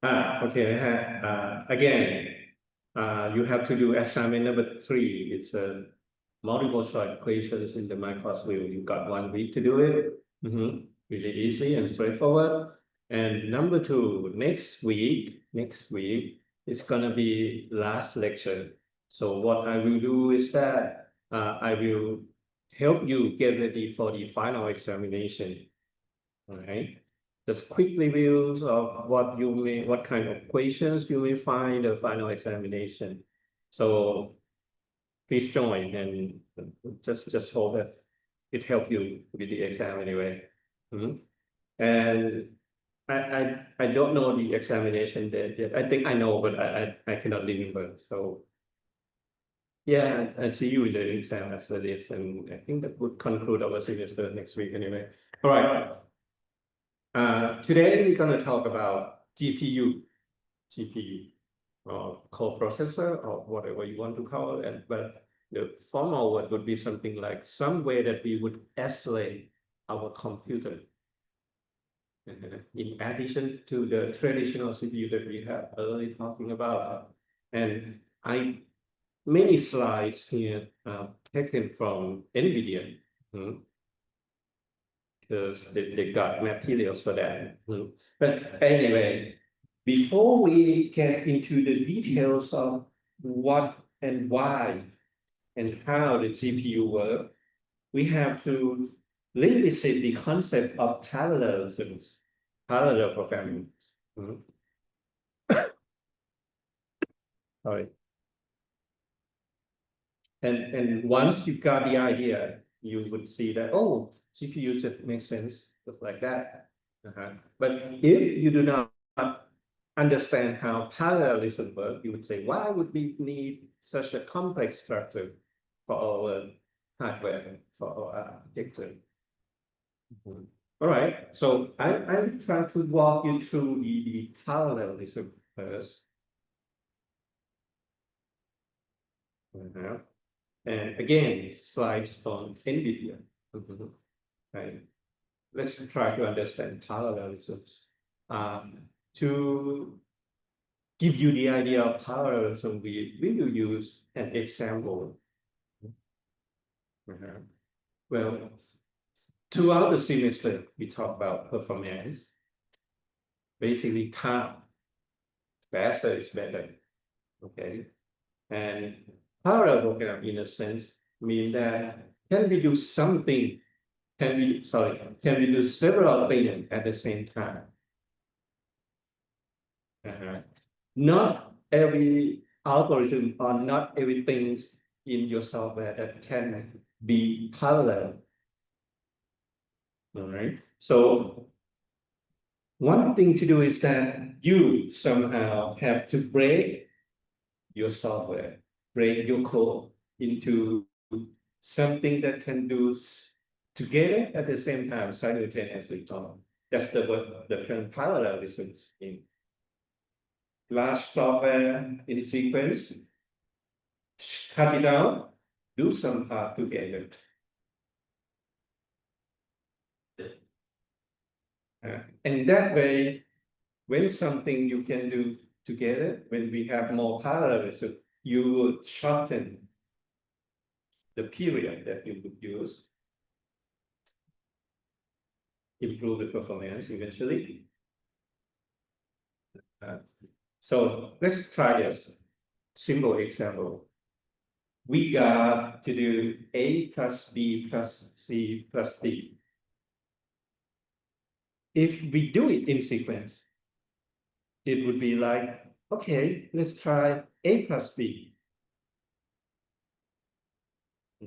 Okay. Again, you have to do assignment number 3. It's a multiple choice questions in the Microsoft View. You got 1 week to do it. Really easy and straightforward. And number 2, next week, it's gonna be last lecture. So what I will do is that I will help you get ready for the final examination. All right. Just quick reviews of what kind of questions you may find in the final examination. So please join and just hope that it helps you with the exam anyway. And I don't know the examination date yet. I think I know, but I cannot remember. So yeah, I see you in the exam after this, and I think that would conclude our semester next week anyway. All right. Today we're going to talk about GPU, or coprocessor, or whatever you want to call it. But the formal word would be something like some way that we would isolate our computer. In addition to the traditional CPU that we have earlier talking about. And many slides here taken from NVIDIA. Because they got materials for that. But anyway, before we get into the details of what and why and how the GPU work, we have to revisit the concept of parallelisms, parallel programming. Sorry. And once you got the idea, you would see that, oh, GPU just makes sense, just like that. But if you do not understand how parallelism works, you would say, why would we need such a complex structure for our hardware, for our architecture? All right, so I will try to walk you through the parallelism first. And again, slides from NVIDIA. Right. Let's try to understand parallelisms. To give you the idea of parallelism, we will use an example. Well, throughout the semester, we talk about performance. Basically, time. Faster is better. Okay. And parallel program, in a sense, means that can we do something? Can we do several things at the same time? Not every algorithm or not everything in your software that can be parallel. All right. So one thing to do is that you somehow have to break your software, break your code into something that can do together at the same time, simultaneously. That's the word, the term parallelism in large software in sequence, cut it out, do some part together. And that way, when something you can do together, when we have more parallelism, you would shorten the period that you would use, improve the performance eventually. So let's try this simple example. We got to do A plus B plus C plus D. If we do it in sequence, it would be like, okay, let's try A plus B.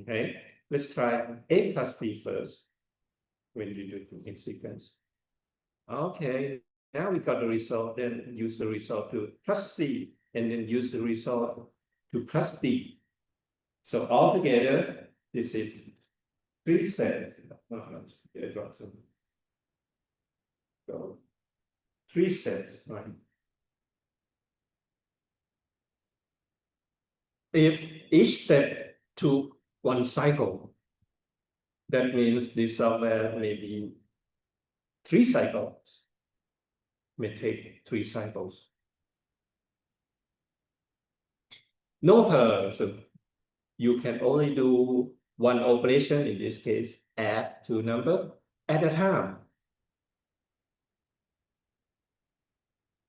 Okay, let's try A plus B first when you do it in sequence. Okay, now we got the result, then use the result to plus C, and then use the result to plus D. So altogether, this is 3 steps. So 3 steps, right? If each step took 1 cycle, that means this software may be 3 cycles. may take 3 cycles. No parallel, so you can only do one operation, in this case, add 2 number at a time.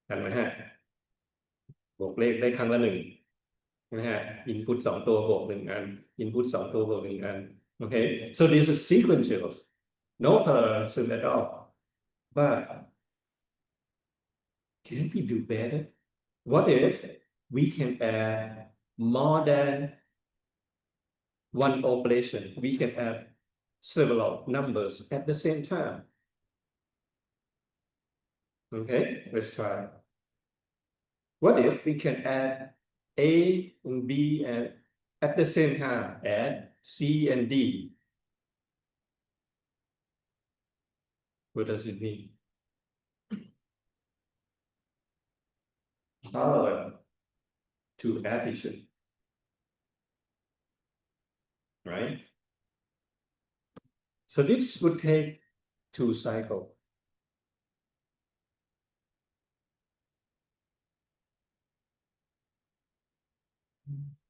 เห็นไหมฮะบวกเลขได้ครั้งละหนึ่งนะฮะ input 2 ตัวบวก1 อัน input 2 ตัวบวก1 อัน okay so this is sequential no parallelism at all but can we do better what if we can add more than one operation we can add several numbers at the same time okay let's try what if we can add A and B and at the same time add C and D? What does it mean? Parallel to addition, right? So this would take 2 cycles.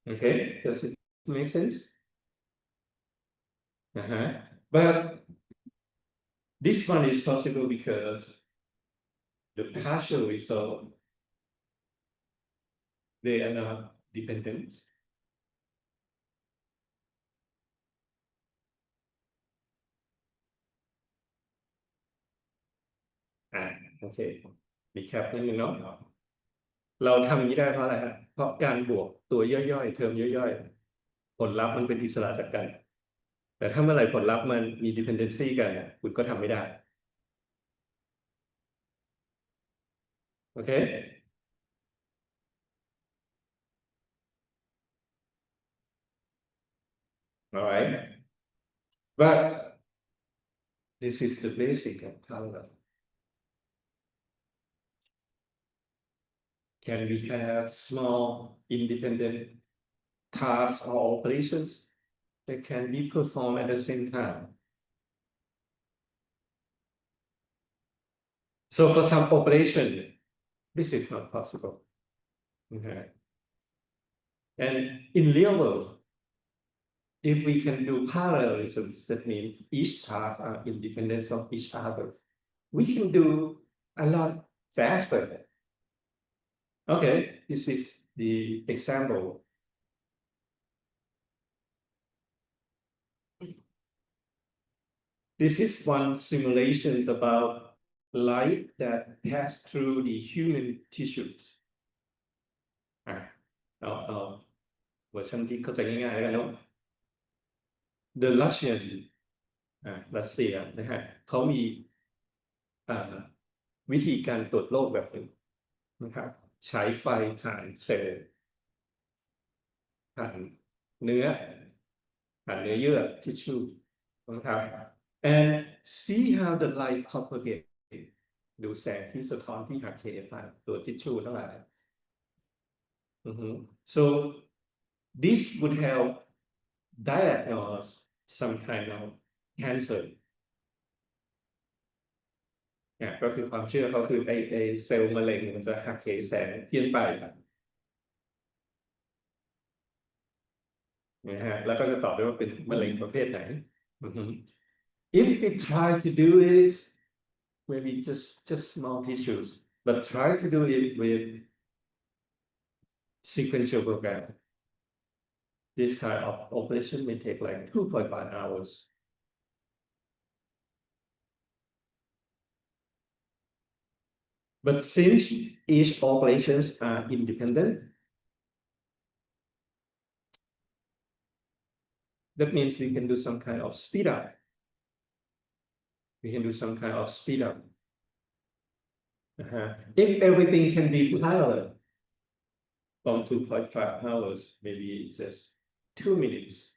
Okay, does it make sense? But this one is possible because the partial result, they are not dependent. Okay, recap นิดนึงเนาะเราทำอย่างนี้ได้เพราะอะไรฮะเพราะการบวกตัวย่อยๆเทอมย่อยๆผลลัพธ์มันเป็นอิสระจากกันแต่ถ้าเมื่อไหร่ผลลัพธ์มันมี dependency กันคุณก็ทำไม่ได้โอเค all right but this is the basic of parallel can we have small independent tasks or operations that can be performed at the same time so for some operation this is not possible okay and in real world if we can do parallelisms, that means each task are independent of each other. We can do a lot faster. Okay, this is the example. This is one simulation about light that pass through the human tissues. เอาเวอร์ชันที่เข้าใจง่ายๆแล้วกันเนาะ The Russian รัสเซียนะฮะเขามีวิธีการตรวจโรคแบบหนึ่งนะครับใช้ไฟผ่านเซลล์ผ่านเนื้อเยื่อ tissue นะครับ and see how the light propagate ดูแสงที่สะท้อนที่หักเหผ่านตัว tissue ทั้งหลาย so this would help diagnose some kind of cancer ก็คือความเชื่อเขาคือไอเซลล์มะเร็งมันจะหักเหแสงเพี้ยนไปนะฮะแล้วก็จะตอบได้ว่าเป็นมะเร็งประเภทไหน if we try to do is maybe just small tissues but try to do it with sequential program this kind of operation may take like 2.5 hours but since each operations are independent that means we can do some kind of speed up. We can do some kind of speed up. If everything can be parallel from 2.5 hours, maybe just 2 minutes.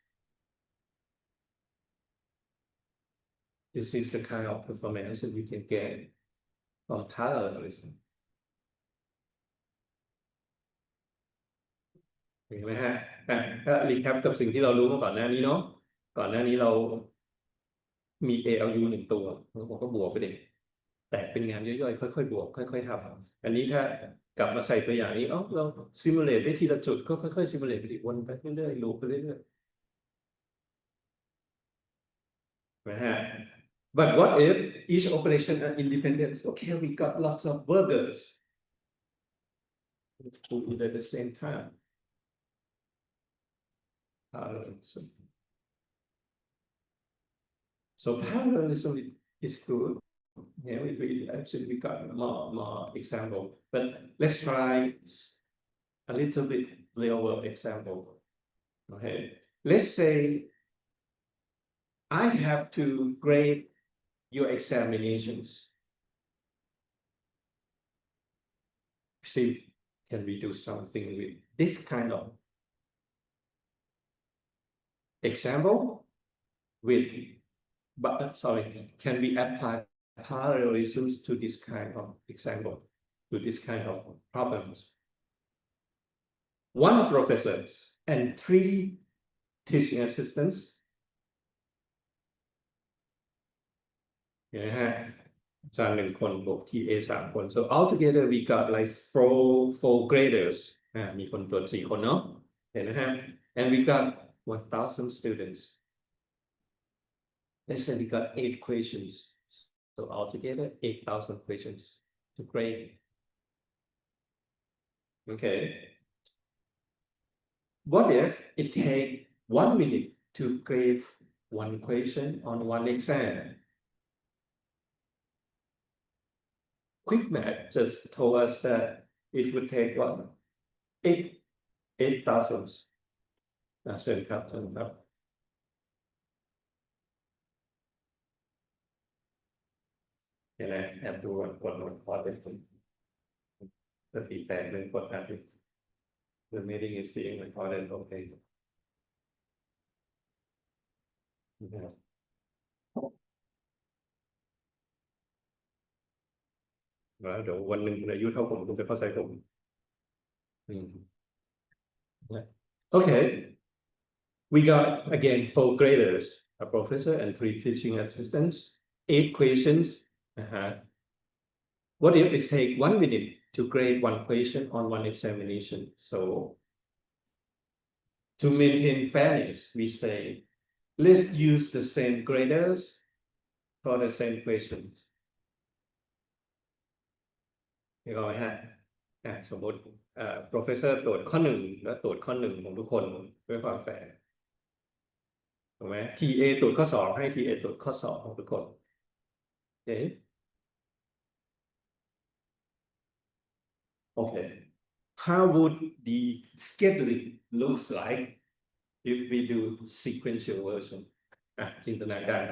This is the kind of performance that we can get from parallelism. เห็นไหมฮะถ้ารีแคปกับสิ่งที่เรารู้มาก่อนหน้านี้เนาะก่อนหน้านี้เรามี ALU 1 ตัวผมก็บวกไปเด็ก แตกเป็นงานย่อยๆค่อยๆบวกค่อยๆทำอันนี้ถ้ากลับมาใส่ตัวอย่างนี้เราซิมูเลตได้ทีละจุดก็ค่อยๆซิมูเลตไปดิวนไปเรื่อยๆลูปไปเรื่อยๆนะฮะ but what if each operation are independent okay we got lots of burgers let's do it at the same time so parallelism is good. Yeah, we actually we got more example, but let's try a little bit lower example. Okay, let's say I have to grade your examinations. See, can we do something with this kind of example? With, but sorry, can we apply parallelisms to this kind of example, to this kind of problems? One professor and 3 teaching assistants. เห็นไหมฮะอาจารย์1 คนบวก TA 3 คน so altogether we got like four graders มีคนตรวจ4 คนเนาะเห็นไหมฮะ and we got 1,000 students. Let's say we got 8 questions, so altogether 8,000 questions to grade. Okay. What if it take 1 minute to grade 1 question on 1 exam? Quick math just told us that it would take what? 8,000. เชิญครับเห็นไหมแอบดูกดโน้ตพอเป็นสติแตกเลยกดอัด The meeting is being recorded. Okay. นะครับแล้วเดี๋ยววันหนึ่งคุณอายุเท่าผมคุณจะเข้าใจผมOkay. We got again 4 graders, a professor and 3 teaching assistants, 8 questions. What if it take 1 minute to grade 1 question on 1 examination? So to maintain fairness, we say, let's use the same graders for the same questions. เห็นไหมฮะสมมติprofessor ตรวจข้อ 1และตรวจข้อ 1ของทุกคนด้วยความแฟร์ถูกไหม TA ตรวจข้อ 2ให้ TA ตรวจข้อ 2ของทุกคนโอเค Okay. How would the scheduling looks like if we do sequential version จินตนาการ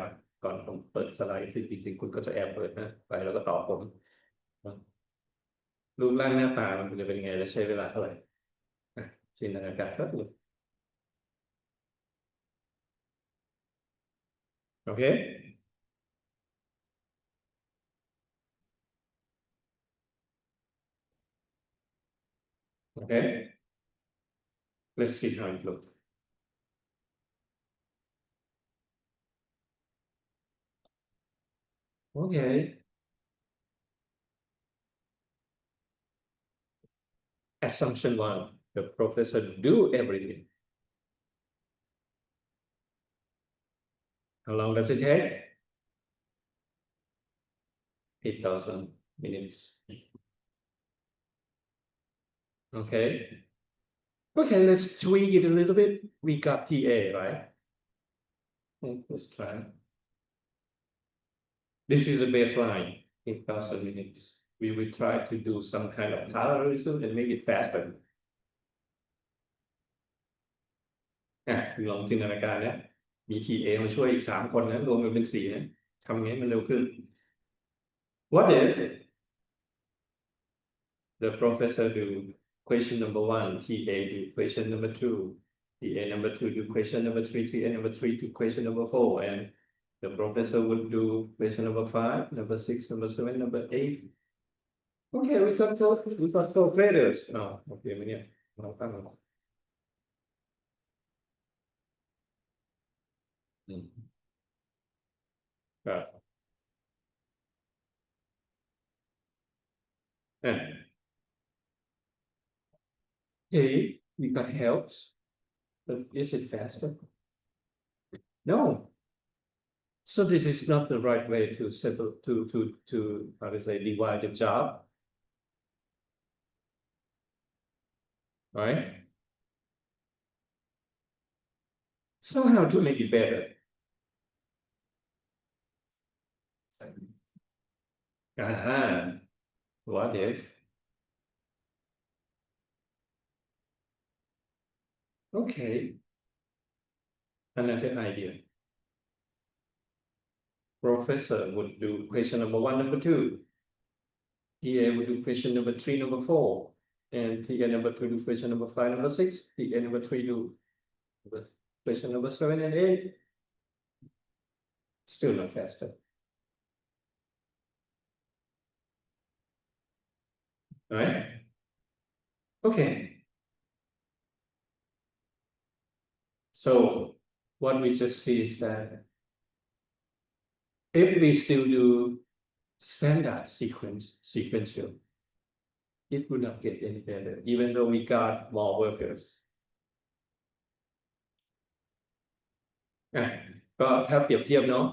ก่อนผมเปิดสไลด์ซึ่งจริงๆคุณก็จะแอบเปิดนะไปแล้วก็ตอบผมรูปร่างหน้าตามันจะเป็นไงและใช้เวลาเท่าไหร่จินตนาการครับโอเค Okay. Let's see how it looks. Okay. Assumption 1, the professor do everything. How long does it take? 8,000 minutes. Okay. Okay, let's tweak it a little bit. We got TA, right? Let's try. This is the baseline, 8,000 minutes. We will try to do some kind of parallelism and make it faster. ลองจินตนาการนะมี TA มาช่วยอีก3 คนนะรวมกันเป็น4นะทำไงมันเร็วขึ้น What if the professor do question number 1, TA do question number 2, TA number 2 do question number 3, TA number 3 do question number 4, and the professor would do question number 5, number 6, number 7, number 8. Okay, we got 4 graders. Okay, ไหมเนี่ยเราตั้งครับ Okay, we got helps, but is it faster? No. So this is not the right way to simple to how to say divide the job, right? So how to make it better? What if? Okay, another idea. Professor would do question number 1, number 2. TA would do question number 3, number 4. And TA number 2 do question number 5, number 6. TA number 3 do question number 7 and 8. Still not faster. All right? Okay. So what we just see is that if we still do standard sequential, it would not get any better, even though we got more workers. ก็ถ้าเปรียบเทียบเนาะ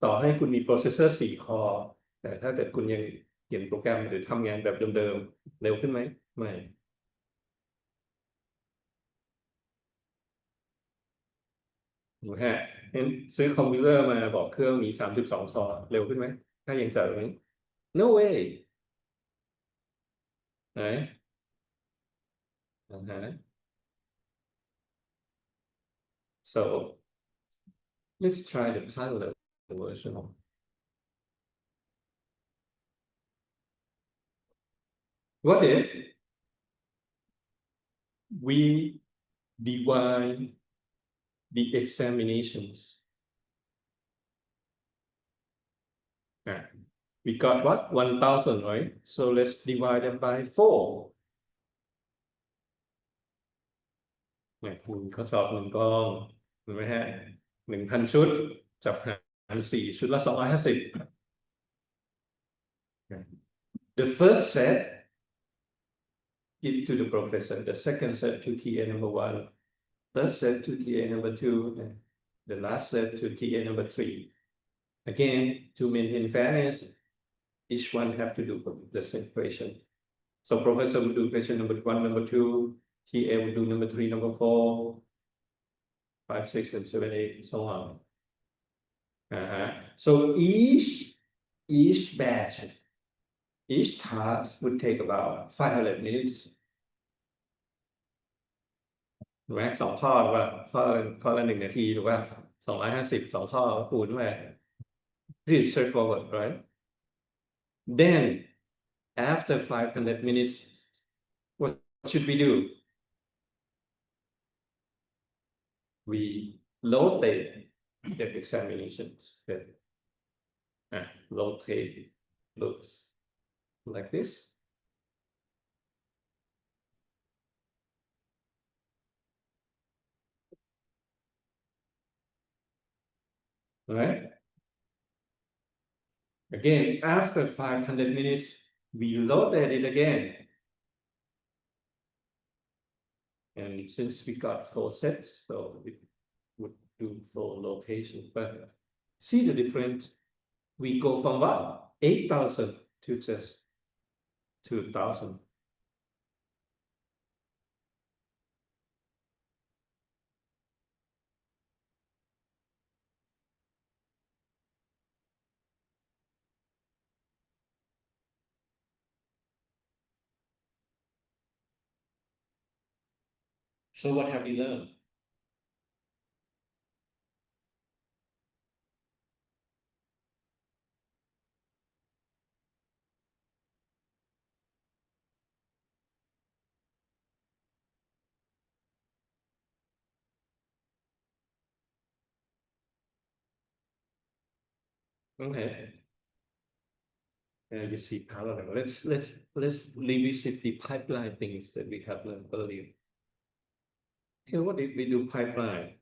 ต่อให้คุณมี processor 4 core แต่ถ้าเกิดคุณยังเขียนโปรแกรมหรือทำงานแบบเดิมๆเร็วขึ้นไหมไม่ถูกฮะงั้นซื้อคอมพิวเตอร์มาบอกเครื่องมี32 คอร์เร็วขึ้นไหมถ้ายังจัดไหม no way ไหนso let's try the parallel version. What if we divide the examinations? We got what? 1,000, right? So let's divide them by 4. คุณข้อสอบ1 กองเห็นไหมฮะ 1,000 ชุดจับหาร4 ชุดละ 250. The first set give to the professor, the second set to TA number 1, third set to TA number 2, and the last set to TA number 3. Again, to maintain fairness, each one have to do the same question. So professor will do question number 1, number 2, TA will do number 3, number 4, 5, 6, and 7, 8, so on. So each batch, each task would take about 500 minutes. ถูกไหม2 ข้อหรือว่าข้อละ 1 นาทีถูกป่ะ250 2 ข้อคูณไป pretty straightforward, right? Then after 500 minutes, what should we do? We rotate the examinations. Rotate looks like this. Right? Again, after 500 minutes, we rotate it again. And since we got 4 sets, so it would do 4 rotations. But see the difference? We go from what? 8,000 to just 2,000. So what have we learned? Okay. You see parallel. Let's revisit the pipeline things that we have learned earlier. Okay, what if we do pipeline?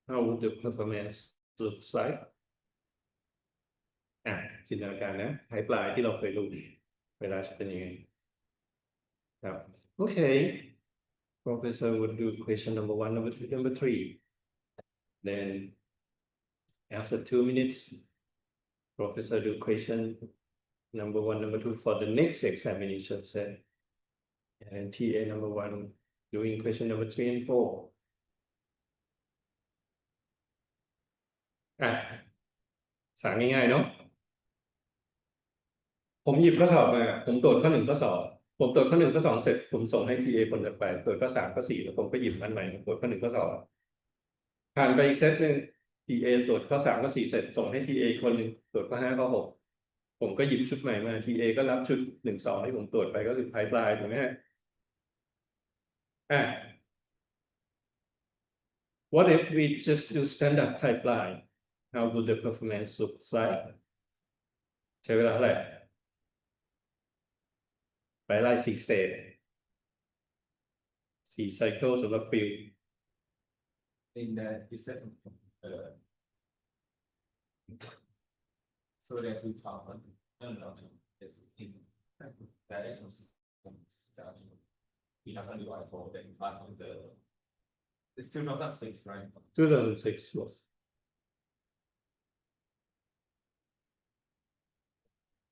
How would the performance look like? จินตนาการนะ pipeline ที่เราเคยรู้ เวลาจะเป็นยังไงครับ Okay Professor would do question number 1 number 2 number 3 then after 2 minutes Professor do question number 1 number 2 for the next examination set and TA number 1 doing question number 3 and 4อ่ะสั่งง่ายๆเนาะผมหยิบข้อสอบมาผมตรวจข้อ 1 ข้อ 2ผมตรวจข้อ 1 ข้อ 2เสร็จผมส่งให้ TA คนต่อไปตรวจข้อ 3 ข้อ 4แล้วผมก็หยิบอันใหม่มาตรวจข้อ 1 ข้อ 2ผ่านไปอีกเซตหนึ่ง TA ตรวจข้อ 3 ข้อ 4เสร็จส่งให้ TA คนหนึ่งตรวจข้อ 5 ข้อ 6ผมก็หยิบชุดใหม่มา TA ก็รับชุด 1 2ที่ผมตรวจไปก็คือปลายถูกไหมฮะWhat if we just do standard pipeline how would the performance look like ใช้เวลาเท่าไหร่ไปไล่4 state 4 cycle สำหรับฟิล in the system. So that 2000, no, it's in direction. It doesn't divide for the impact on the. It's 2006, right? 2006 was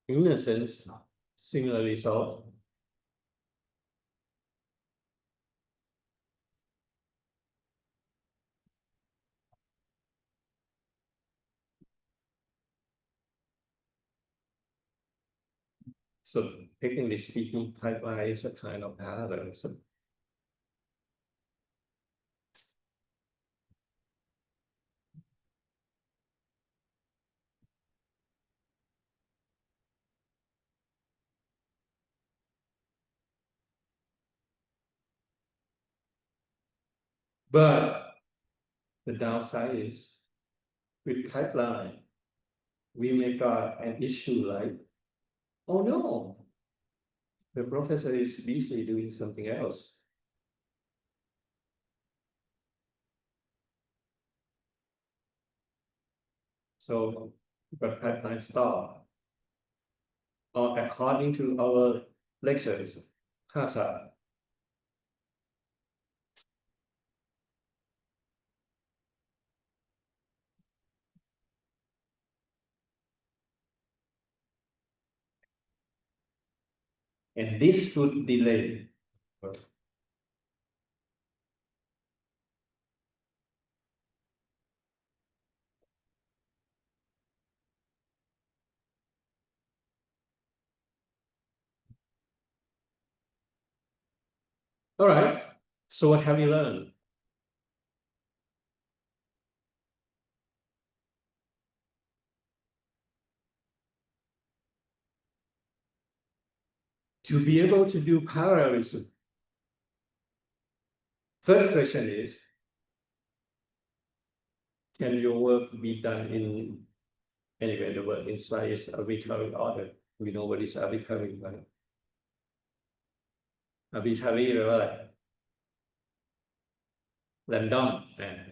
in a sense similar result so technically speaking pipeline is a kind of parallelism but the downside is with pipeline we may got an issue like oh no the professor is busy doing something else so the pipeline stop or according to our lectures 5 and this would delay all right so what have you learned to be able to do parallelism first question is can your work be done in anyway the word inside is arbitrary order we know what is arbitrary right arbitrary แปลว่าอะไร random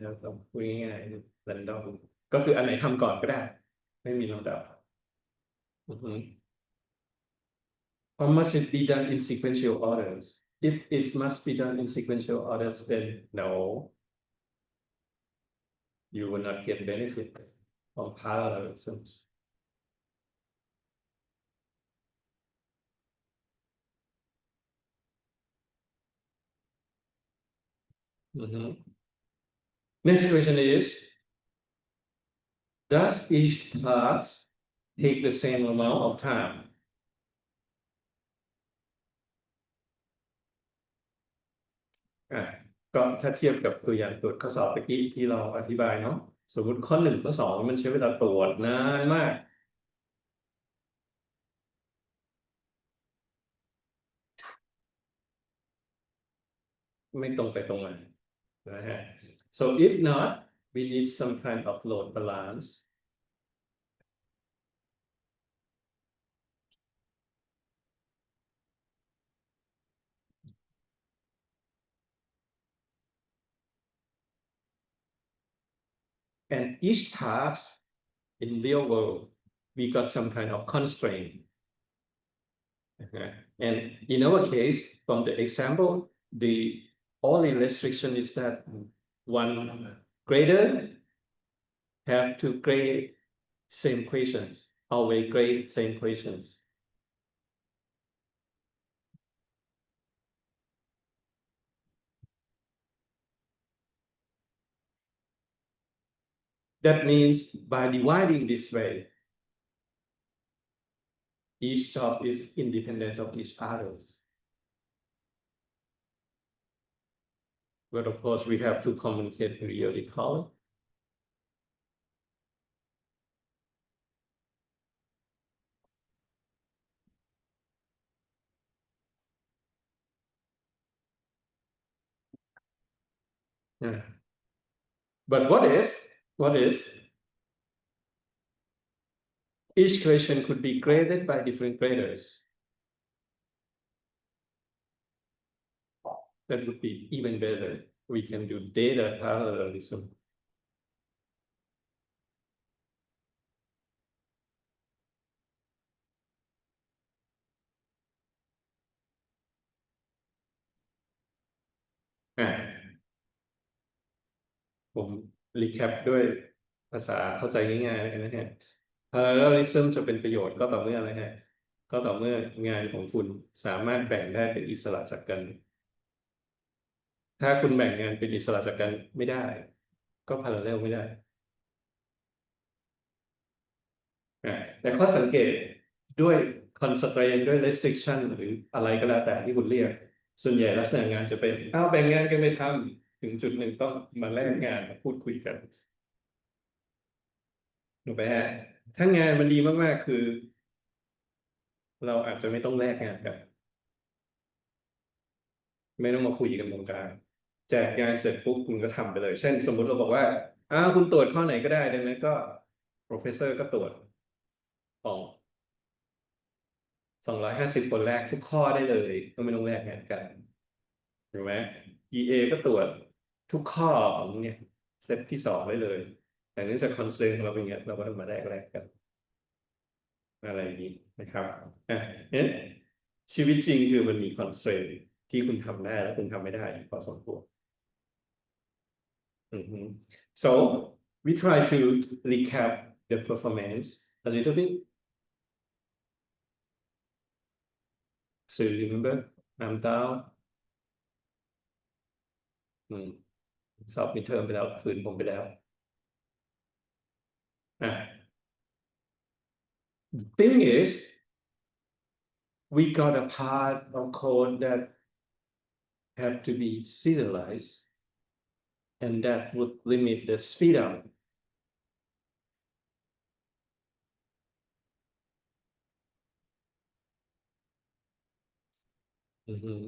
เราพูดง่ายๆ random ก็คืออันไหนทำก่อนก็ได้ไม่มีลำดับHow must it be done in sequential orders if it must be done in sequential orders then no you will not get benefit from parallelisms Next question is does each task take the same amount of time ก็ถ้าเทียบกับตัวอย่างตรวจข้อสอบเมื่อกี้ที่เราอธิบายเนาะสมมติข้อ 1 ข้อ 2มันใช้เวลาตรวจนานมากไม่ตรงไปตรงมานะฮะ so if not we need some kind of load balance and each task in real world we got some kind of constraint And in our case, from the example, the only restriction is that one grader have to grade same questions, always grade same questions. That means by dividing this way, each job is independent of each other. But of course, we have to communicate periodically. Yeah. But what if each question could be graded by different graders? That would be even better. We can do data parallelism.อ่าผมรีแคปด้วยภาษาเข้าใจง่ายๆนะฮะ parallelism จะเป็นประโยชน์ก็ต่อเมื่ออะไรฮะก็ต่อเมื่องานของคุณสามารถแบ่งได้เป็นอิสระจากกัน ถ้าคุณแบ่งงานเป็นอิสระจากกันไม่ได้ ก็ parallel ไม่ได้แต่ข้อสังเกตด้วย constraint ด้วย restriction หรืออะไรก็แล้วแต่ที่คุณเรียก ส่วนใหญ่ลักษณะงานจะเป็นแบ่งงานกันไปทำถึงจุดหนึ่งต้องมาแลกงานมาพูดคุยกันถูกไหมฮะถ้างานมันดีมากๆคือ เราอาจจะไม่ต้องแลกงานกัน ไม่ต้องมาคุยกันตรงกลางแจกงานเสร็จปุ๊บคุณก็ทำไปเลย เช่น สมมุติเราบอกว่าคุณตรวจข้อไหนก็ได้ดังนั้นก็ professor ก็ตรวจของ250 คนแรกทุกข้อได้เลยก็ไม่ต้องแลกงานกันถูกไหม EA ก็ตรวจทุกข้อของเนี่ยเซตที่2ได้เลยแต่เนื่องจาก constraint ของเราเป็นอย่างเงี้ยเราก็ต้องมาแลกกันอะไรอย่างนี้นะครับเนี่ยชีวิตจริงคือมันมี constraint ที่คุณทำได้และคุณทำไม่ได้พอสมควร So we try to recap the performance a little bit. So remember, I'm down. สอบมิดเทอมไปแล้วคืนผมไปแล้วThe thing is, we got a part of code that have to be serialized, and that would limit the speed up. Mm-hmm.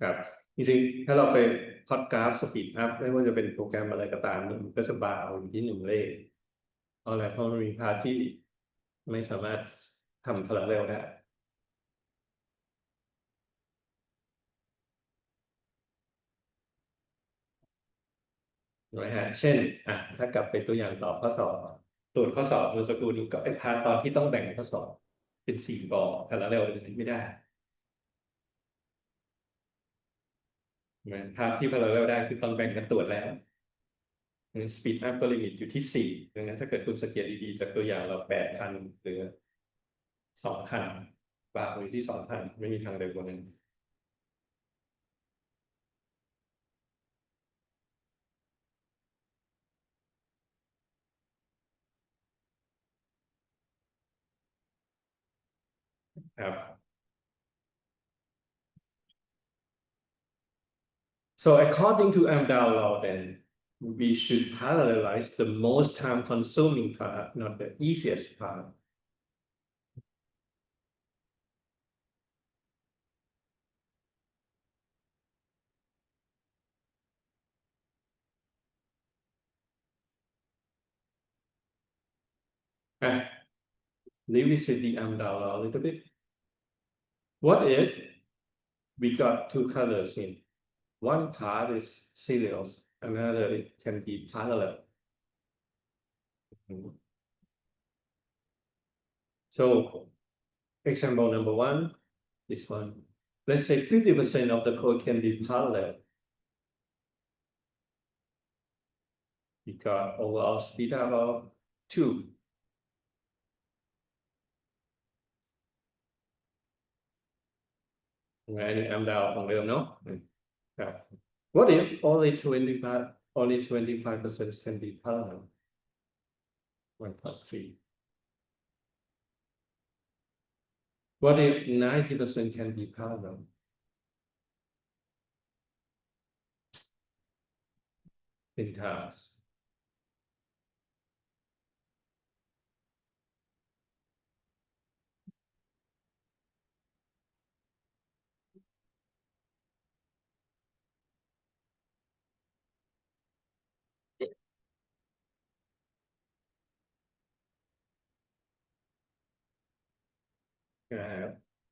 ครับจริงๆถ้าเราไปพอดกราฟสปีดอัพไม่ว่าจะเป็นโปรแกรมอะไรก็ตามมันก็จะบาร์อยู่ที่1 เลขเพราะอะไรเพราะมันมีพาร์ทที่ไม่สามารถทำพลังเร็วได้ถูกไหมฮะเช่นถ้ากลับไปตัวอย่างตอบข้อสอบตรวจข้อสอบเมื่อสักครู่นี้ก็ไอ้พาร์ทตอนที่ต้องแบ่งข้อสอบเป็น4 กพลังเร็วไม่ได้พาร์ทที่พลังเร็วได้คือต้องแบ่งกันตรวจแล้วสปีดอัพก็ลิมิตอยู่ที่4ดังนั้นถ้าเกิดคุณสังเกตดีๆจากตัวอย่างเรา8,000หรือ2,000บาร์อยู่ที่2,000ไม่มีทางเร็วกว่านั้นครับ So according to Amdahl law, then we should parallelize the most time-consuming part, not the easiest part. Revisit the Amdahl law a little bit. What if we got 2 colors in? One part is cereals another it can be parallel. So example number one, this one. Let's say 50% of the code can be parallel. You got overall speed up of 2. And I'm down from real, no? Yeah. What if only 25% can be parallel? 1.3. What if 90% can be parallel? In times.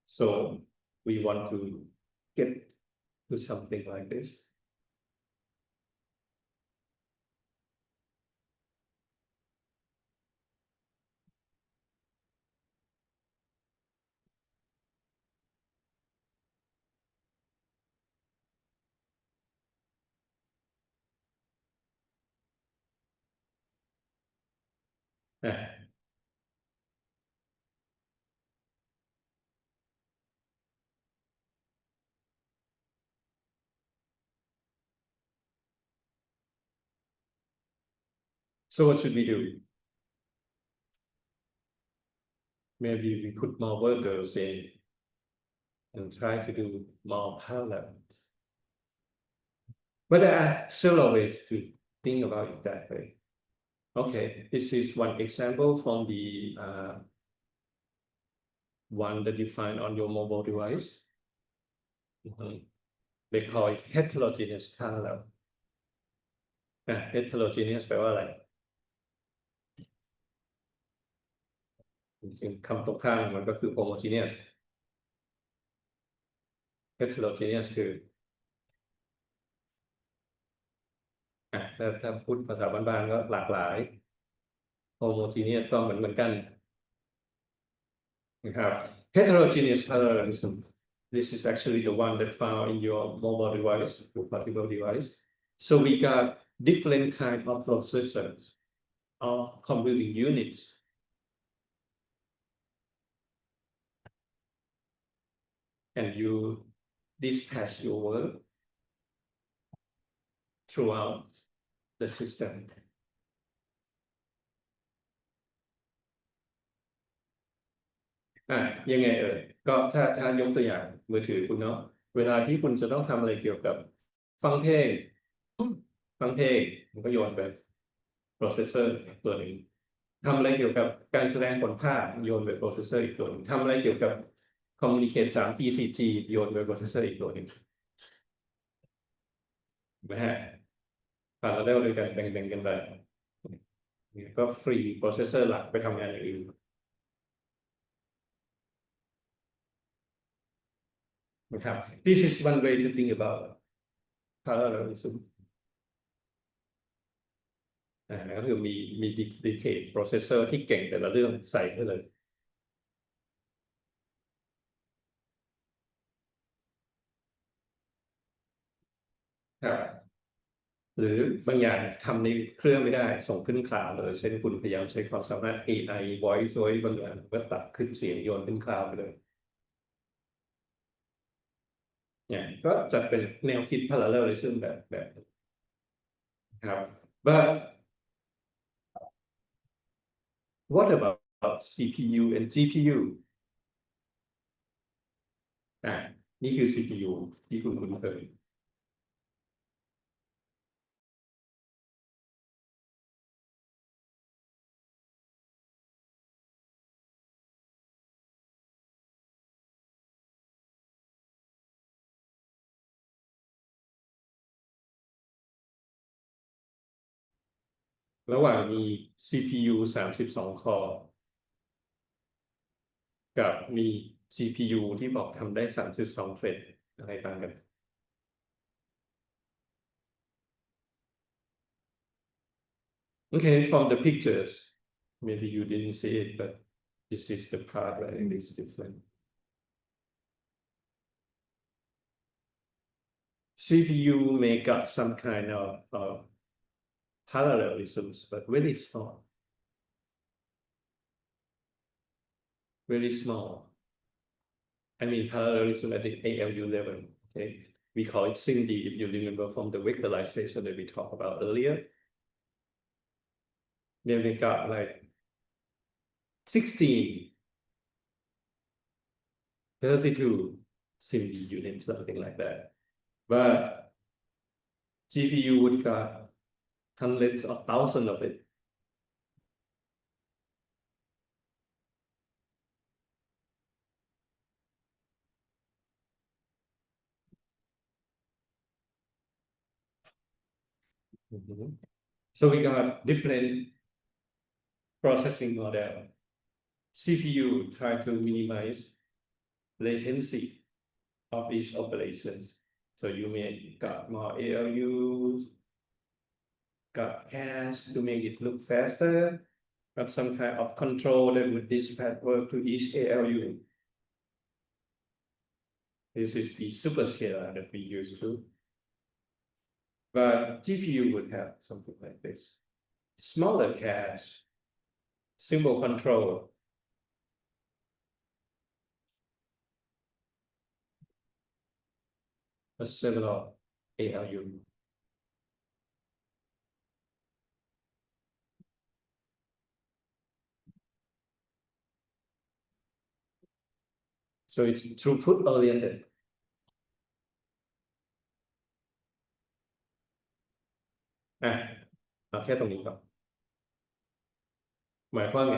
So we want to get to something like this. So what should we do? Maybe we put more workers in and try to do more parallels. But there are several ways to think about it that way. Okay, this is one example from the one that you find on your mobile device. They call it heterogeneous parallel. Heterogeneous แปลว่าอะไรจริงๆคำตรงข้ามมันก็คือ homogeneous heterogeneous คือถ้าพูดภาษาบ้านๆก็หลากหลาย homogeneous ก็เหมือนกันนะครับ heterogeneous parallelism this is actually the one that found in your mobile device your portable device so we got different kind of processors or computing units and you dispatch your work throughout the system ยังไงก็ถ้ายกตัวอย่างมือถือคุณเนาะเวลาที่คุณจะต้องทำอะไรเกี่ยวกับฟังเพลงมันก็โยนไป processor ตัวหนึ่งทำอะไรเกี่ยวกับการแสดงผลภาพโยนไป processor อีกตัวหนึ่งทำอะไรเกี่ยวกับ communicate 3G 4G โยนไป processor อีกตัวหนึ่งนะฮะผ่านเราได้โดยการแบ่งกันไปก็ฟรี processor หลักไปทำงานอย่างอื่นนะครับ This is one way to think about parallelism ก็คือมี dedicate processor ที่เก่งแต่ละเรื่องใส่ไปเลยครับหรือบางอย่างทำในเครื่องไม่ได้ส่งขึ้นคลาวด์เลยเช่นคุณพยายามใช้ความสามารถ AI voice บางอย่างก็ตัดขึ้นเสียงโยนขึ้นคลาวด์ไปเลยเนี่ยก็จะเป็นแนวคิด parallelism แบบครับ but what about CPU and GPU นี่คือ CPU ที่คุณคุ้นเคยระหว่างมี CPU 32 core กับมี GPU ที่บอกทำได้32 thread อะไรต่างกัน Okay, from the pictures, maybe you didn't see it, but this is the part where it is different. CPU may got some kind of parallelisms, but very small. Very small. I mean parallelism at the ALU level. Okay, we call it SIMD if you remember from the vectorization that we talked about earlier. Then we got like 16, 32 SIMD units, something like that. But GPU would got hundreds of thousands of it. Mhm. So we got different processing model. CPU try to minimize latency of each operations. So you may got more ALUs, got cache to make it look faster, got some kind of control that would dispatch work to each ALU. This is the superscalar that we use to. But GPU would have something like this. Smaller cache, simple control. A several ALU. So it's throughput oriented. อ่ะเอาแค่ตรงนี้ก่อนหมายความไง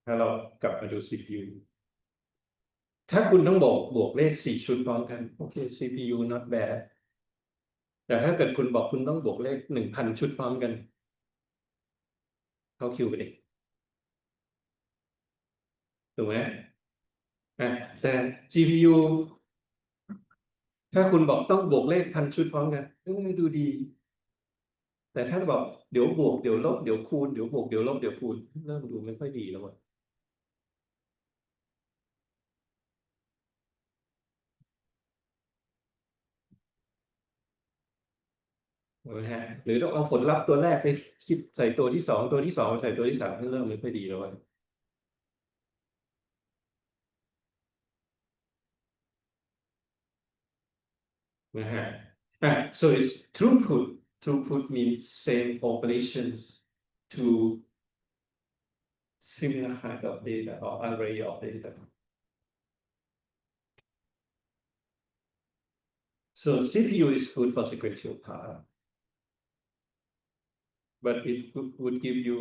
ถ้าเรากลับมาดู CPU ถ้าคุณต้องบวกเลข4ชุดพร้อมกันโอเค CPU not bad แต่ถ้าเกิดคุณบอกคุณต้องบวกเลข1,000ชุดพร้อมกันเข้าคิวไปดิถูกไหมแต่ GPU ถ้าคุณบอกต้องบวกเลข1,000ชุดพร้อมกันดูดีแต่ถ้าบอกเดี๋ยวบวกเดี๋ยวลบเดี๋ยวคูณเดี๋ยวบวกเดี๋ยวลบเดี๋ยวคูณเริ่มดูไม่ค่อยดีแล้ว นะฮะหรือต้องเอาผลลัพธ์ตัวแรกไปคิดใส่ตัวที่สองตัวที่สองใส่ตัวที่สามให้เริ่มไม่ค่อยดีแล้วนะฮะso it's throughput means same operations to similar kind of data or array of data so CPU is good for sequential part but it would give you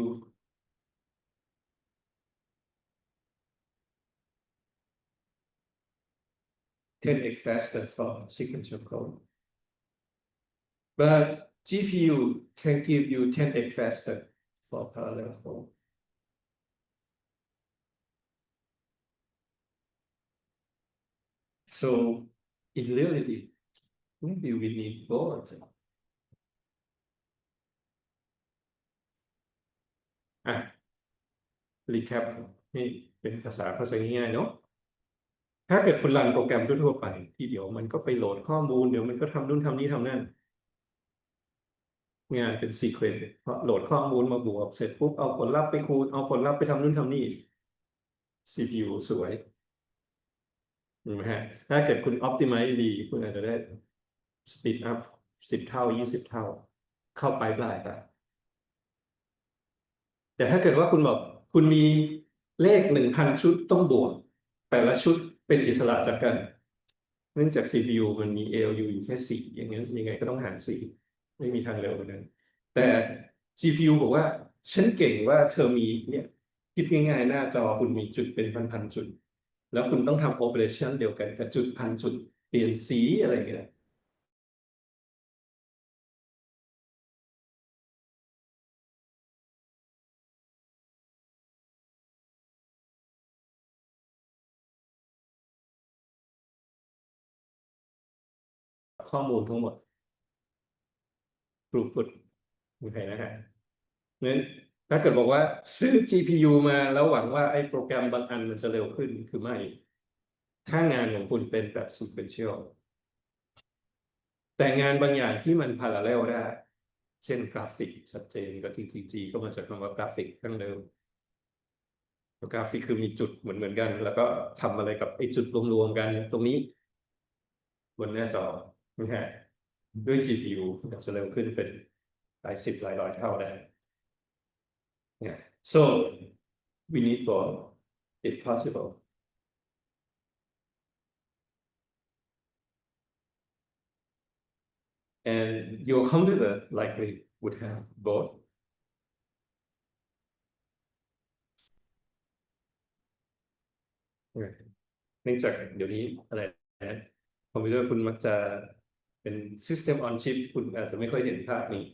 10x faster for sequential code but GPU can give you 10x faster for parallel code so in reality maybe we need both อ่ะ recap นี่เป็นภาษาง่ายๆเนาะถ้าเกิดคุณรันโปรแกรมทั่วๆไปที่เดี๋ยวมันก็ไปโหลดข้อมูลเดี๋ยวมันก็ทำนู่นทำนี่ทำนั่นงานเป็นซีเควนต์พอโหลดข้อมูลมาบวกเสร็จปุ๊บเอาผลลัพธ์ไปคูณเอาผลลัพธ์ไปทำนู่นทำนี่ CPU สวยถูกไหมฮะถ้าเกิดคุณ optimize ดีคุณอาจจะได้ speed up 10 เท่า20 เท่าเข้าไปปลายแต่ถ้าเกิดว่าคุณบอกคุณมีเลข1,000ชุดต้องบวกแต่ละชุดเป็นอิสระจากกันเนื่องจาก CPU มันมี ALU อยู่แค่4อย่างนี้ยังไงก็ต้องหาร4ไม่มีทางเร็วกว่านั้นแต่ GPU บอกว่าฉันเก่งว่าเธอมีเนี่ยคิดง่ายๆหน้าจอคุณมีจุดเป็นพันๆจุดแล้วคุณต้องทำ operation เดียวกันกับจุดพันจุดเปลี่ยนสีอะไรอย่างเงี้ยข้อมูลทั้งหมด throughput โอเคนะฮะ นั้นถ้าเกิดบอกว่าซื้อ GPU มาแล้วหวังว่าไอ้โปรแกรมบางอันมันจะเร็วขึ้นคือไม่ ถ้างานของคุณเป็นแบบ sequential แต่งานบางอย่างที่มัน parallel ได้ เช่นกราฟิกชัดเจนก็ TTG ก็มาจากคำว่ากราฟิกตั้งเดิมกราฟิกคือมีจุดเหมือนกัน แล้วก็ทำอะไรกับไอ้จุดรวมๆกันตรงนี้บนหน้าจอนะฮะด้วย GPU จะเร็วขึ้นเป็นหลายสิบหลายร้อยเท่าได้เนี่ย so we need both if possible and your computer likely would have both เนื่องจากเดี๋ยวนี้อะไรนะคอมพิวเตอร์คุณมักจะเป็น System on Chip คุณอาจจะไม่ค่อยเห็นภาพนี้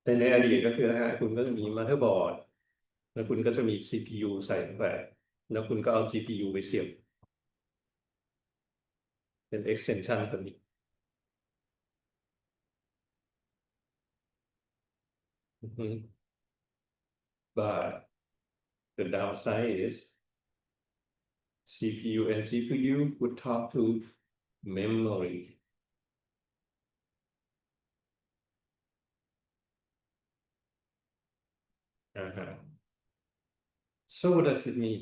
แต่ในอดีตก็คือนะฮะคุณก็จะมี motherboard แล้วคุณก็จะมี CPU ใส่เข้าไปแล้วคุณก็เอา GPU ไปเสียบเป็น extension ตัวนี้ but the downside is CPU and GPU would talk to memory so what does it mean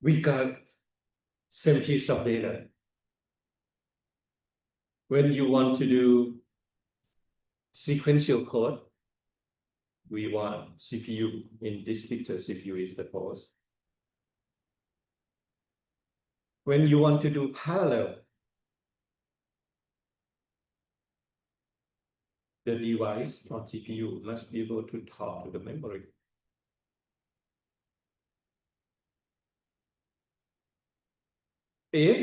we got same piece of data when you want to do sequential code we want CPU in this picture CPU is the host when you want to do parallel the device or GPU must be able to talk to the memory if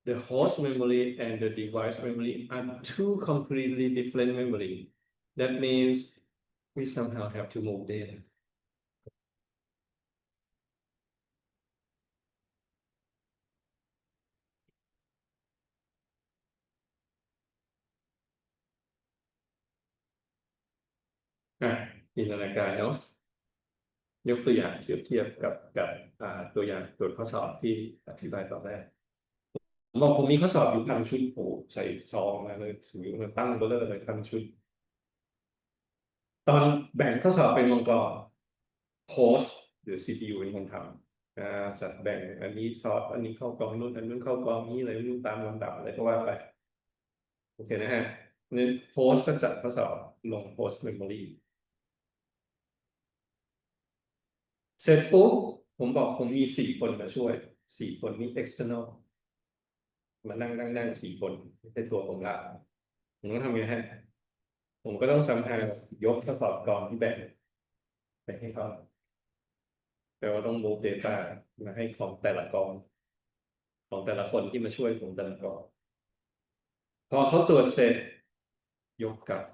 the host memory and the device memory are two completely different memory that means we somehow have to move data จินตนาการเนาะยกตัวอย่างเทียบกับตัวอย่างตรวจข้อสอบที่อธิบายตอนแรกผมบอกผมมีข้อสอบอยู่พันชุดโอ้ใส่ซองมาเลยถือมาตั้งเบลอเลยพันชุด ตอนแบ่งข้อสอบเป็นวงกลมโค้ชหรือ CPU เป็นคนทำจัดแบ่งอันนี้ซอสอันนี้เข้ากองนู้นอันนู้นเข้ากองนี้เลยนู่นตามลำดับอะไรก็ว่าไปโอเคนะฮะนี่โค้ชก็จัดข้อสอบลงโค้ชเมมโมรีเสร็จปุ๊บผมบอกผมมี4 คนมาช่วย4 คนนี้ external มานั่ง4 คนไม่ใช่ตัวผมละผมต้องทำไงฮะผมก็ต้องสัมภาษยกข้อสอบกองที่แบ่งไปให้เขาแปลว่าต้อง move data มาให้ของแต่ละกองของแต่ละคนที่มาช่วยผมแต่ละกองพอเขาตรวจเสร็จยกกลับ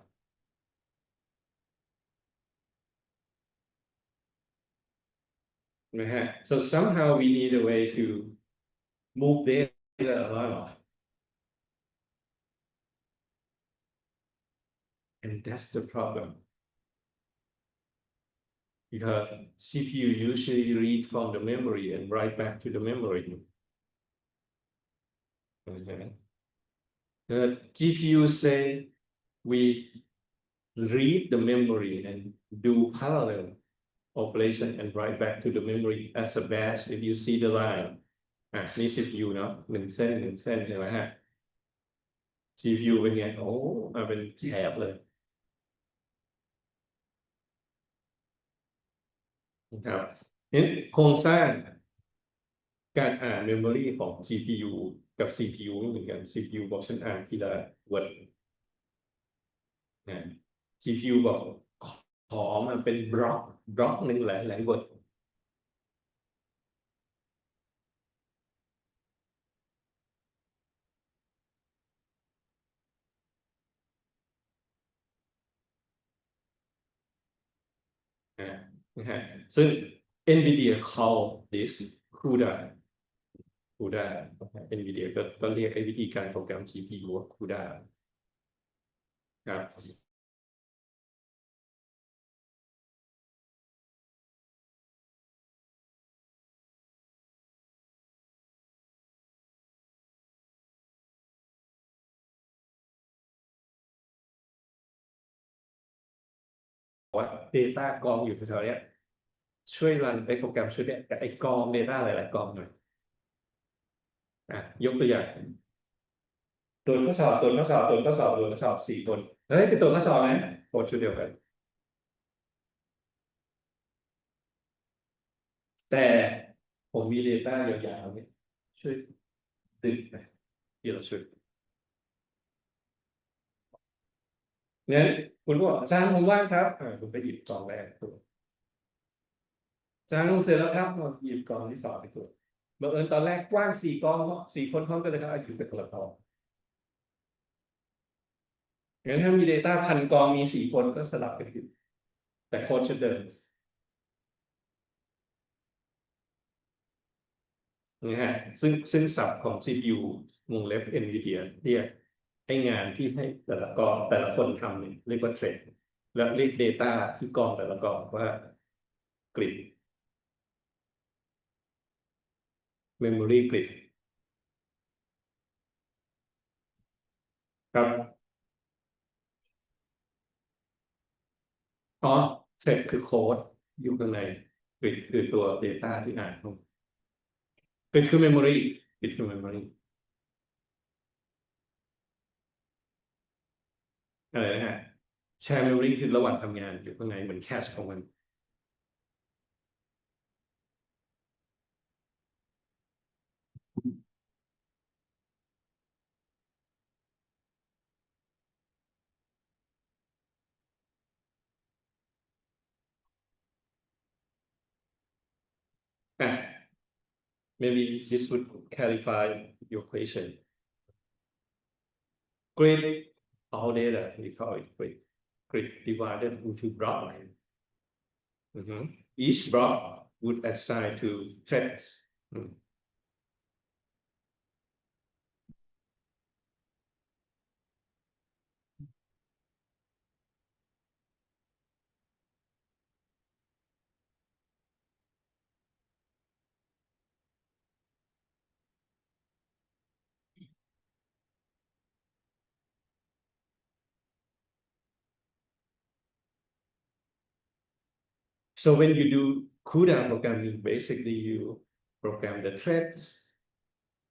นะฮะ so somehow we need a way to move data around and that's the problem because CPU usually read from the memory and write back to the memory the GPU say we read the memory and do parallel operation and write back to the memory as a batch if you see the line นี่ CPU เนาะ1 เส้นเห็นไหมฮะ GPU เป็นไงโอ้มาเป็นแถบเลยนะครับนี่โครงสร้างการอ่านเมมโมรีของ GPU กับ CPU ไม่เหมือนกัน CPU บอกฉันอ่านทีละเวิร์ดนะ GPU บอกขอมันเป็นบล็อกหนึ่งหลายเวิร์ด นะฮะซึ่ง NVIDIA call this CUDA CUDA NVIDIA ก็เรียกไอ้วิธีการโปรแกรม GPU ว่า CUDA ครับว่า Data กองอยู่แถวๆเนี้ยช่วยรันไอ้โปรแกรมชุดเนี้ยกับไอ้กอง Data หลายๆกองหน่อยยกตัวอย่างตัวทดสอบ4 คนเฮ้ยเป็นตัวทดสอบนะโคดชุดเดียวกันแต่ผมมี Data ยาวๆเนี่ยช่วยดึงไปทีละชุดงั้นคุณบอกอาจารย์ผมว่างครับคุณไปหยิบกองแรกตัวอาจารย์ผมเสร็จแล้วครับหยิบกองที่2ไปตัวบังเอิญตอนแรกกว้าง4 กอง4 คนพร้อมกันเลยครับอยู่เป็นคนละกองงั้นถ้ามี Data 1,000 กองมี4 คนก็สลับกันอยู่แต่โค้ดชุดเดิมนะฮะซึ่งศัพท์ของ CPU วงเล็บ NVIDIA เรียกไอ้งานที่ให้แต่ละกองแต่ละคนทำเนี่ยเรียกว่าเทรดและเรียก Data ที่กองแต่ละกองว่ากริด Memory Grid ครับอ๋อเทรดคือโค้ดอยู่ข้างในกริดคือตัว Data ที่อ่านกริดคือ Memory กริดคือ Memory อะไรนะฮะแชร์ Memory คือระหว่างทำงานอยู่ข้างในเหมือนแคชของมัน Maybe this would clarify your question. Grid all data, we call it grid. Grid divided into block. Each block would assign to threads. So when you do CUDA programming, basically you program the threads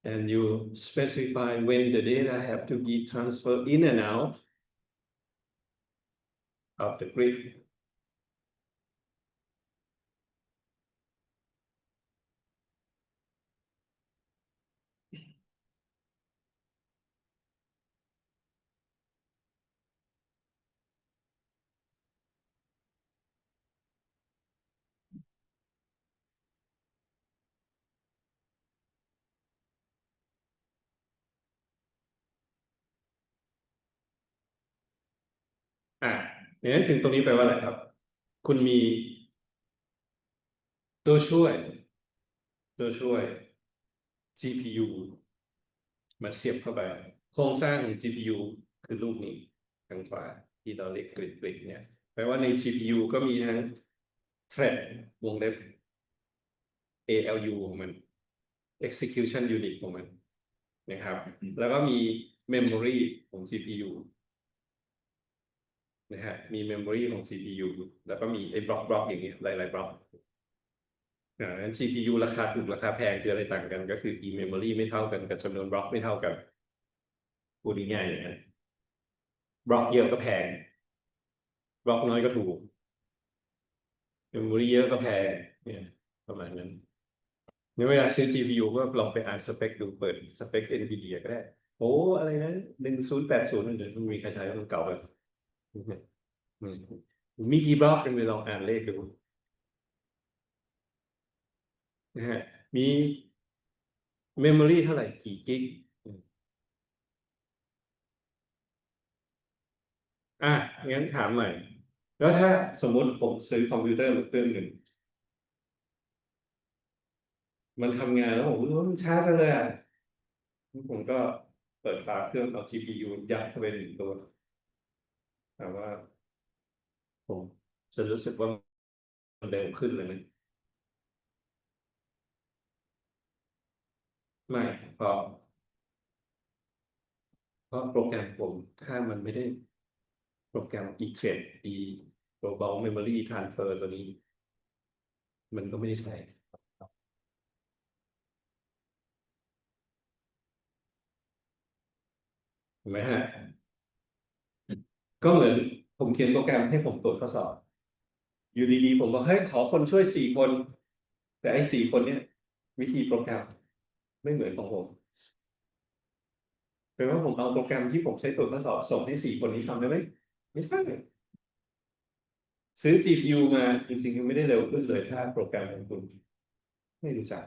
and you specify when the data have to be transferred in and out of the grid. อย่างนั้นถึงตรงนี้แปลว่าอะไรครับ คุณมีตัวช่วย GPU มาเสียบเข้าไปโครงสร้างของ GPU คือรูปนี้ทางขวาที่เราเรียกกริดเนี่ยแปลว่าใน GPU ก็มีทั้ง thread วงเล็บ ALU ของมัน execution unit ของมันนะครับแล้วก็มี memory ของ GPU นะฮะมี memory ของ GPU แล้วก็มีไอ้บล็อกอย่างเงี้ยหลายๆบล็อกงั้น GPU ราคาถูกราคาแพงคืออะไรต่างกันก็คือ e-memory ไม่เท่ากันกับจำนวนบล็อกไม่เท่ากันพูดง่ายๆนะบล็อกเยอะก็แพงบล็อกน้อยก็ถูกเมมโมรี่เยอะก็แพงเนี่ยประมาณนั้นเนี่ยเวลาซื้อ GPU ก็ลองไปอ่านสเปคดูเปิดสเปค NVIDIA ก็ได้โอ้อะไรนะ1080มันเดี๋ยวมันมีใครใช้มันเก่าแบบมีกี่บล็อกกันไปลองอ่านเลขดูนะฮะมีเมมโมรี่เท่าไหร่กี่กิกงั้นถามใหม่ แล้วถ้าสมมติผมซื้อคอมพิวเตอร์มาเครื่องหนึ่งมันทำงานแล้วผมรู้ว่ามันช้าจังเลยอ่ะผมก็เปิดฝาเครื่องเอา GPU ยัดเข้าไป1 ตัวแต่ว่าผมจะรู้สึกว่ามันเร็วขึ้นเลยไหมไม่เพราะโปรแกรมผมถ้ามันไม่ได้โปรแกรม e-thread global memory transfer ตัวนี้มันก็ไม่ได้ใช้เห็นไหมฮะก็เหมือนผมเขียนโปรแกรมให้ผมตรวจข้อสอบอยู่ดีๆผมบอกให้ยขอคนช่วย4 คนแต่ไอ้4 คนเนี้ยวิธีโปรแกรมไม่เหมือนของผมแปลว่าผมเอาโปรแกรมที่ผมใช้ตรวจข้อสอบส่งให้4 คนนี้ทำได้ไหมไม่ได้ซื้อ GPU มาจริงๆไม่ได้เร็วขึ้นเลยถ้าโปรแกรมของคุณไม่รู้จัก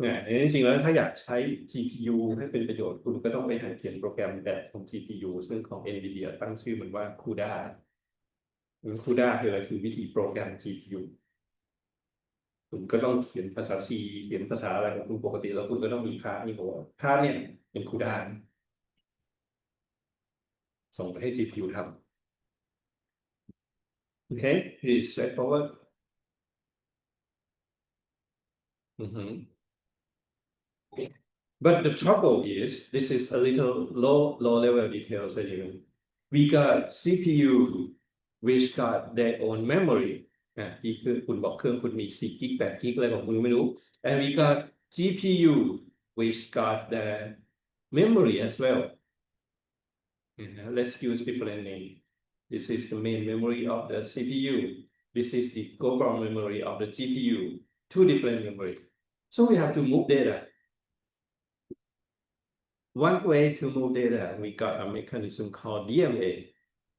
เนี่ยจริงๆแล้วถ้าอยากใช้ GPU ให้เป็นประโยชน์คุณก็ต้องไปหาเขียนโปรแกรมแบบของ GPU ซึ่งของ NVIDIA ตั้งชื่อมันว่า CUDA CUDA คืออะไรคือวิธีโปรแกรม GPU คุณก็ต้องเขียนภาษา C เขียนภาษาอะไรของคุณปกติแล้วคุณก็ต้องมีค่านี่ผมว่าค่าเนี่ยเป็น CUDA ส่งไปให้ GPU ทำโอเค it's straightforward อือฮึ But the trouble is, this is a little low level details anyway. We got CPU which got their own memory ที่คือคุณบอกเครื่องคุณมี4 กิก8 กิกอะไรของคุณไม่รู้ and we got GPU which got the memory as well. Let's use different name. This is the main memory of the CPU. This is the global memory of the GPU. Two different memory. So we have to move data. One way to move data, we got a mechanism called DMA,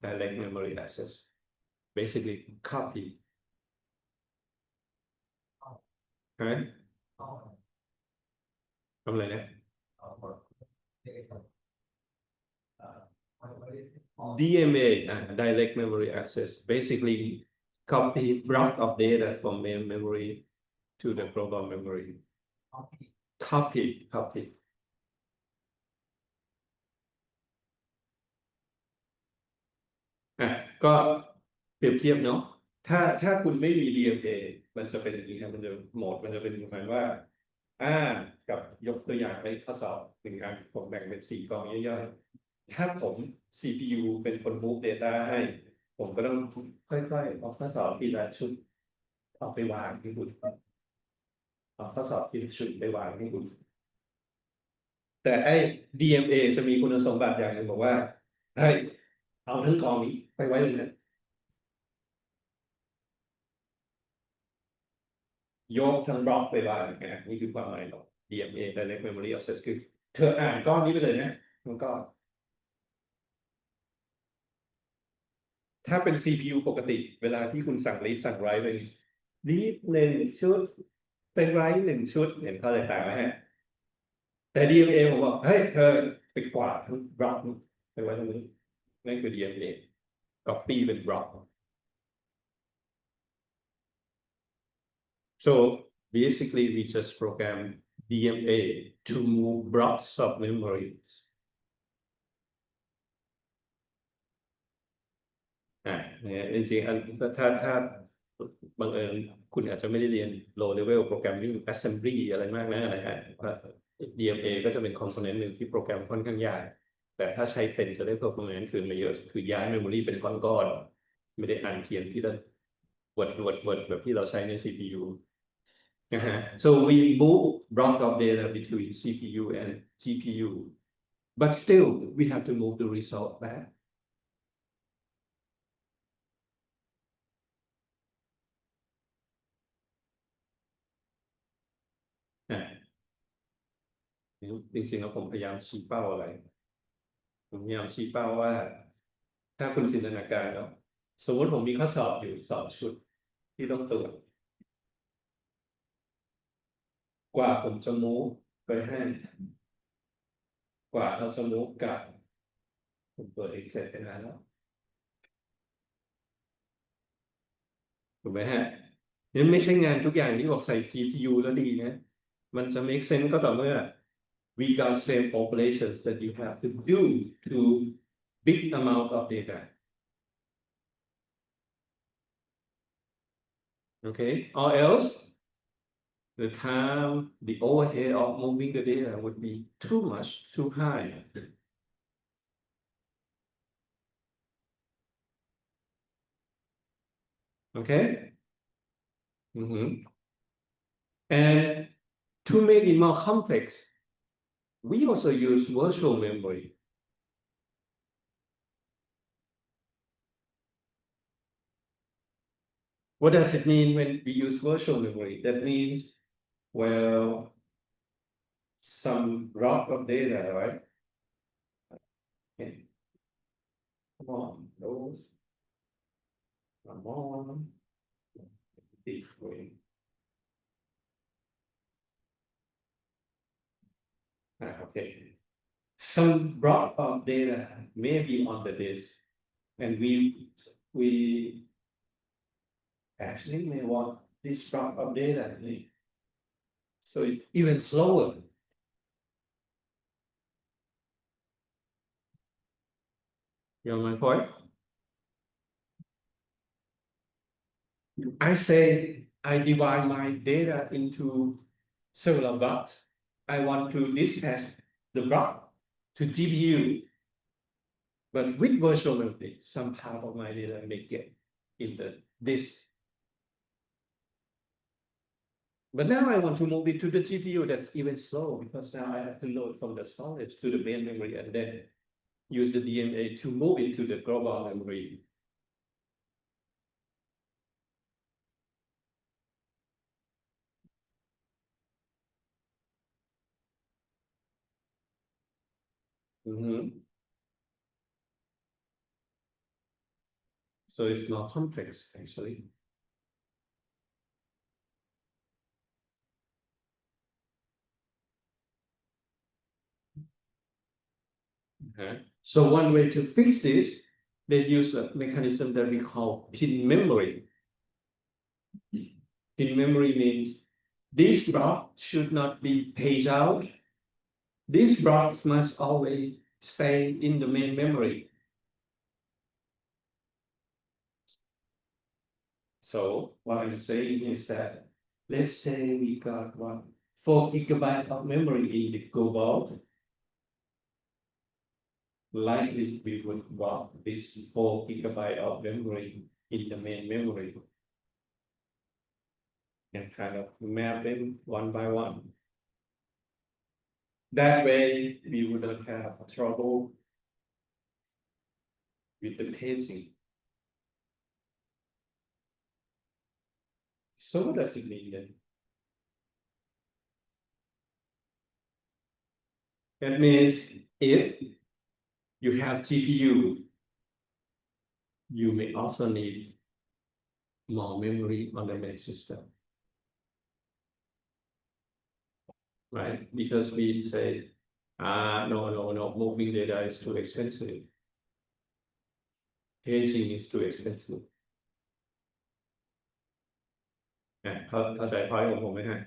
direct memory access. Basically, copy. Right? ทำอะไรนะ DMA, direct memory access, basically copy block of data from main memory to the global memory. Copy. ก็เปรียบเทียบเนาะถ้าคุณไม่มี DMA มันจะเป็นอย่างนี้ครับมันจะโหมดมันจะเป็นประมาณว่าอ่ากับยกตัวอย่างในข้อสอบ1 อันผมแบ่งเป็น4 กองย่อยๆถ้าผม CPU เป็นคน move data ให้ผมก็ต้องค่อยๆเอาข้อสอบทีละชุดเอาไปวางให้คุณเอาข้อสอบทีละชุดไปวางให้คุณแต่ไอ้ DMA จะมีคุณสมบัติอย่างหนึ่งบอกว่าให้เอาทั้งกองนี้ไปไว้ตรงนั้น ยกทั้งบล็อกไปว่านี่คือความหมายของ DMA Direct Memory Access คือเธออ่านก้อนนี้ไปเลยนะมันก็ถ้าเป็น CPU ปกติเวลาที่คุณสั่ง read สั่ง write ไป read 1 ชุดเป็น write 1 ชุดเห็นข้อแตกต่างไหมฮะแต่ DMA ผมบอกเฮ้ยเธอไปกวาดทั้งบล็อกไปไว้ตรงนี้นั่นคือ DMA copy เป็นบล็อก so basically we just program DMA to move blocks of memories เนี่ยจริงๆถ้าบังเอิญคุณอาจจะไม่ได้เรียน low level programming assembly อะไรมากนะอะไรฮะ DMA ก็จะเป็น component หนึ่งที่โปรแกรมค่อนข้างยากแต่ถ้าใช้เป็นจะได้ performance คืนมาเยอะคือย้าย memory เป็นก้อนๆไม่ได้อ่านเขียนที่ละ word แบบที่เราใช้ใน CPU นะฮะ so we move block of data between CPU and GPU but still we have to move the result backจริงๆแล้วผมพยายามชี้เป้าอะไรผมพยายามชี้เป้าว่าถ้าคุณจินตนาการแล้วสมมติผมมีข้อสอบอยู่2 ชุดที่ต้องตรวจกว่าผมจะมูฟไปให้ กว่าเราจะมูฟกับผมเปิด Excel ไปนานแล้วถูกไหมฮะนี่ไม่ใช่งานทุกอย่างที่บอกใส่ GPU แล้วดีนะ มันจะ make sense ก็ต่อเมื่อ we got same operations that you have to do to big amount of data. Okay, or else the time, the overhead of moving the data would be too much, too high. Okay. And to make it more complex, we also use virtual memory. What does it mean when we use virtual memory? That means, well, some block of data, right? Okay. Come on, those. Come on. Deep way. Okay. Some block of data may be on the disk, and we actually may want this block of data. So it's even slower. You know my point? I say I divide my data into several blocks. I want to dispatch the block to GPU. But with virtual memory, some part of my data may get in the disk. But now I want to move it to the GPU. That's even slow because now I have to load from the storage to the main memory and then use the DMA to move it to the global memory. So it's more complex actually. So one way to fix this, they use a mechanism that we call pin memory. Pin memory means this block should not be paged out. These blocks must always stay in the main memory. So what I'm saying is that let's say we got 4 GB of memory in the global. Likely we would want this 4 GB of memory in the main memory and kind of map them one by one. That way we wouldn't have trouble with the paging. So what does it mean then? That means if you have GPU, you may also need more memory on the main system. Right? Because we say, no, moving data is too expensive. Paging is too expensive. เข้าใจพอยของผมไหมฮะ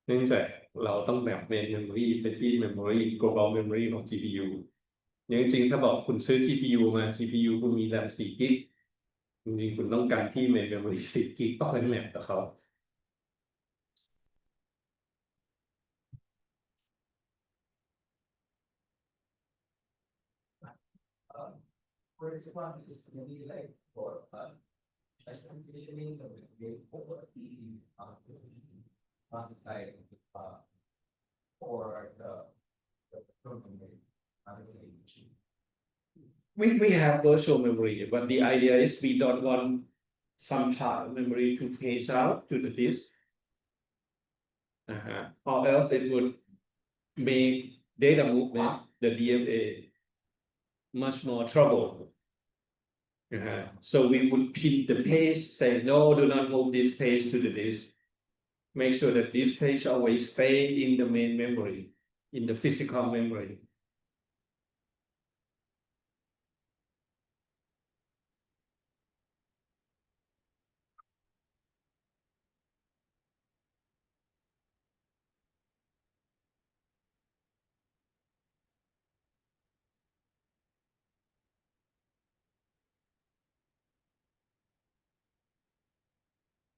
เนื่องจากเราต้องแบบ main memory ไปที่ memory global memory ของ GPU อย่างจริงๆถ้าบอกคุณซื้อ GPU มา GPU คุณมี RAM 4 กิกจริงๆคุณต้องการที่ main memory 10 กิกก็เป็นแมปกับเขา For this one, it's maybe like for conditioning the over the side for the memory. We have virtual memory, but the idea is we don't want some part of memory to page out to the disk. Or else it would make data movement, the DMA, much more trouble. So we would pin the page, say, no, do not move this page to the disk. Make sure that this page always stay in the main memory. in the physical memory.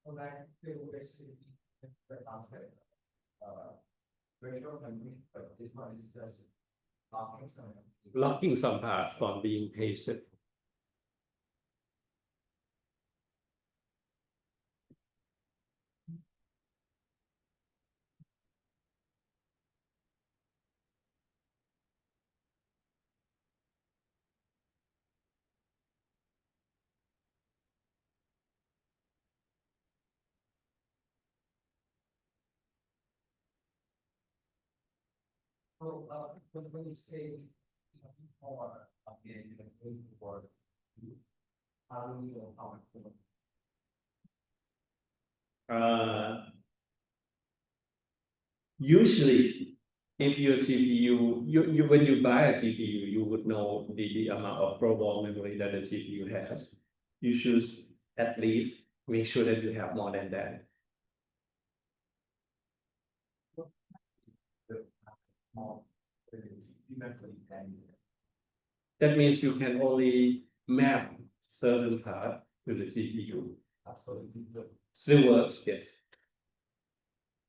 Well, that will basically be the concept, virtual memory, but this one is just locking some. Locking some part from being pasted. So, when you say, or, in the word, how do you know how much? Usually, if your GPU, you when you buy a GPU, you would know the amount of global memory that the GPU has. You should at least make sure that you have more than that. That means you can only map certain part to the GPU. Still works, yes.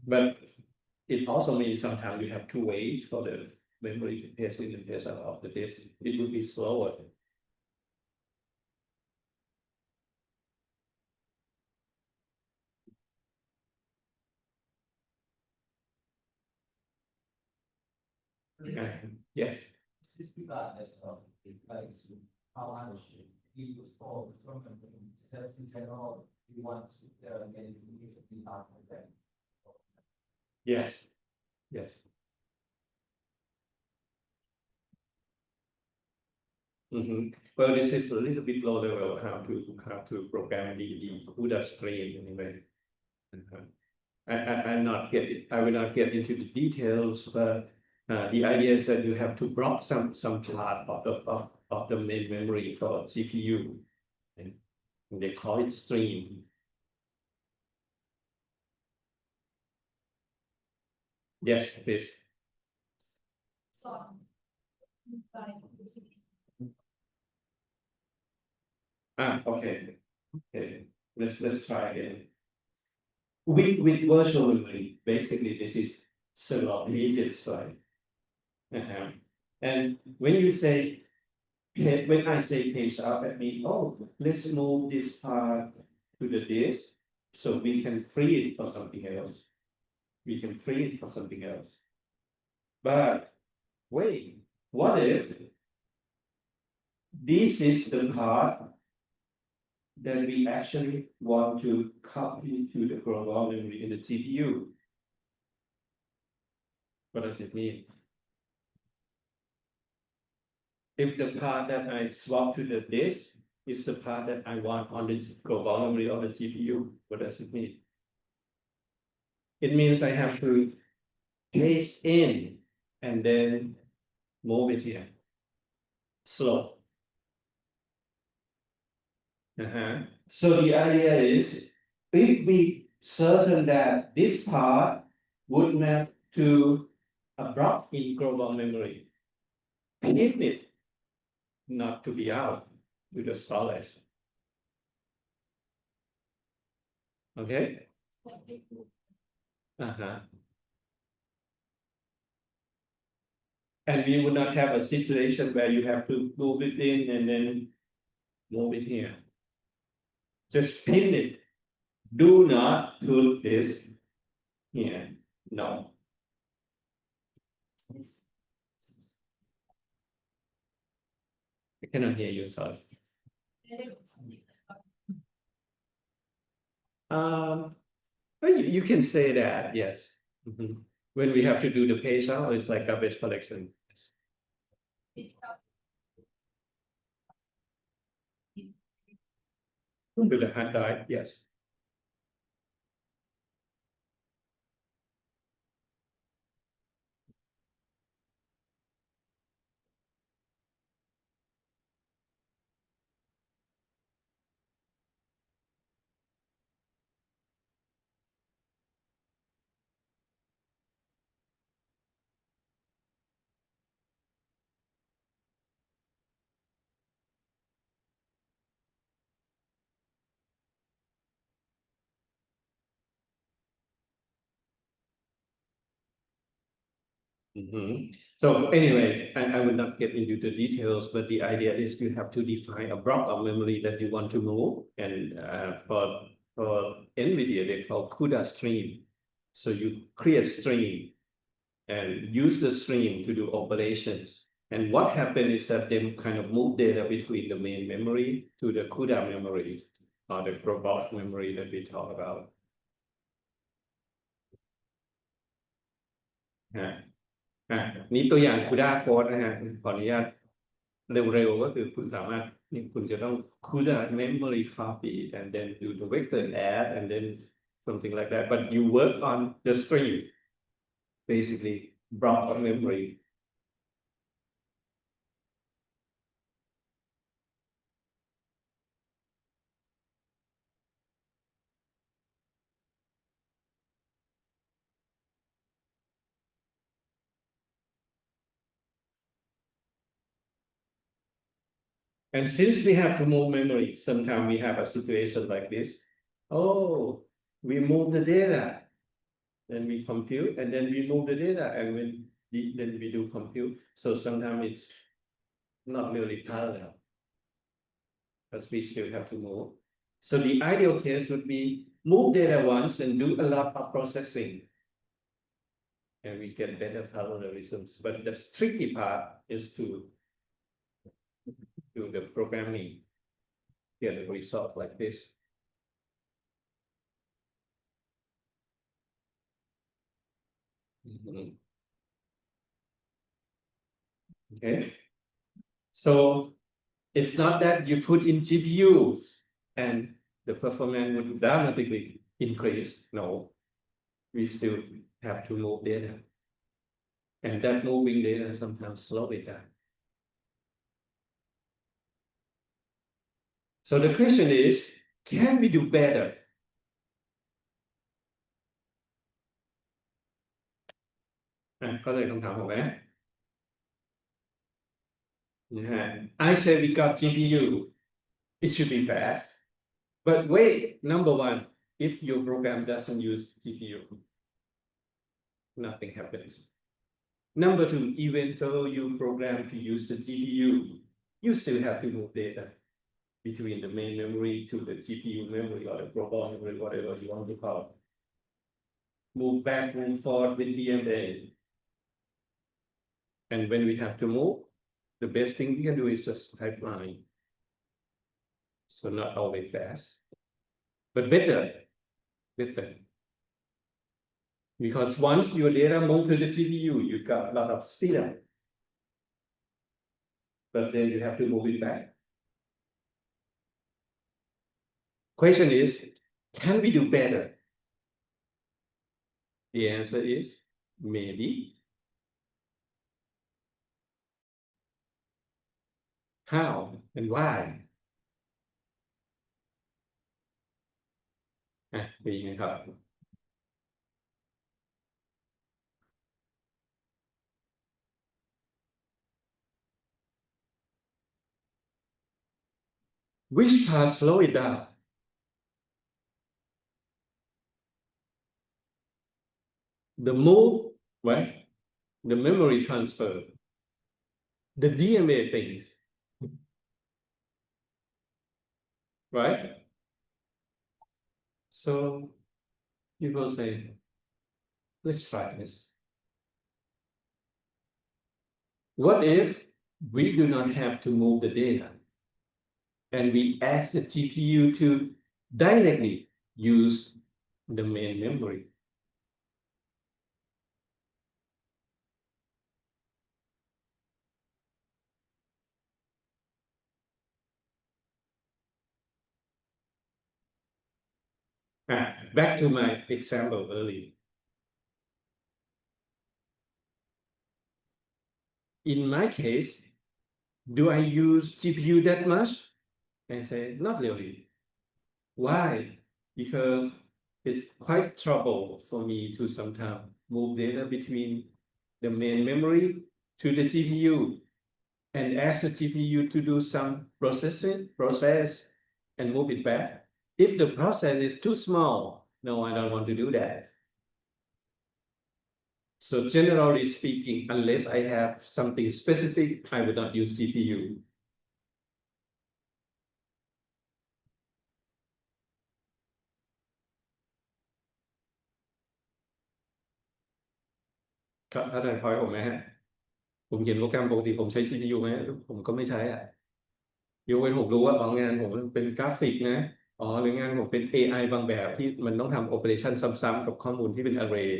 But it also means sometimes you have 2 ways for the memory to pass in and pass out of the disk. It would be slower. Yes. This regardless of the price, how much it was for, just in general, you want to get it immediately after that. Yes. Yes. Well, this is a little bit low level how to program the CUDA stream anyway. I'm not get it. I will not get into the details, but the idea is that you have to block some part of the main memory for GPU, and they call it stream. Yes, please. Okay. Let's try again. With virtual memory, basically this is several pages, right? And when you say, when I say page out, that means, oh, let's move this part to the disk so we can free it for something else. We can free it for something else. But wait, what if this is the part that we actually want to copy to the global memory in the GPU? What does it mean? If the part that I swap to the disk is the part that I want on the global memory of the GPU, what does it mean? It means I have to paste in and then move it here. Slow. So the idea is, if we certain that this part would map to a block in global memory, keep it not to be out to the storage. Okay. And we would not have a situation where you have to move it in and then move it here. Just pin it. Do not put this here. No. I cannot hear you, sorry. Well, you can say that, yes. When we have to do the page out, it's like garbage collection. To the hard drive, yes. So anyway, I will not get into the details, but the idea is you have to define a block of memory that you want to move, and for NVIDIA they call CUDA stream. So you create stream and use the stream to do operations. And what happens is that they kind of move data between the main memory to the CUDA memory, or the robot memory that we talk about. นี่ตัวอย่าง CUDA code นะฮะขออนุญาตเร็วๆก็คือคุณสามารถนี่คุณจะต้อง CUDA memory copy and then do the vector add and then something like that, but you work on the stream, basically block of memory. And since we have to move memory, sometimes we have a situation like this. Oh, we move the data, then we compute, and then we move the data, and then we do compute. So sometimes it's not really parallel, because we still have to move. So the ideal case would be move data once and do a lot of processing, and we get better parallelisms. But the tricky part is to do the programming, get a result like this. Okay, so it's not that you put in GPU and the performance would dramatically increase. No, we still have to move data, and that moving data sometimes slow it down. So the question is, can we do better? Có lời không thảo không I said we got GPU, it should be fast. But wait, number one, if your program doesn't use GPU, nothing happens. Number two, even though you program to use the GPU, you still have to move data between the main memory to the GPU memory or the global memory, whatever you want to call it. Move back, move forward with DMA. And when we have to move, the best thing we can do is just pipeline. So not always fast, but better. Because once your data move to the GPU, you got a lot of speed up. But then you have to move it back. Question is, can we do better? The answer is maybe. How and why? Which part slow it down? The move, right? The memory transfer, the DMA things, right? So people say, let's try this. What if we do not have to move the data and we ask the GPU to directly use the main memory? Back to my example earlier. In my case, do I use GPU that much? I say, not really. Why? Because it's quite trouble for me to sometimes move data between the main memory to the GPU and ask the GPU to do some process and move it back. If the process is too small, no, I don't want to do that. So generally speaking, unless I have something specific, I would not use GPU.เข้าใจพอยผมไหมฮะผมเขียนโปรแกรมปกติผมใช้ GPU ไหมผมก็ไม่ใช้อ่ะยกเว้นผมรู้ว่าอ๋องานผมมันเป็นกราฟิกนะอ๋อหรืองานผมเป็น AI บางแบบที่มันต้องทำ operation ซ้ำๆกับข้อมูลที่เป็น array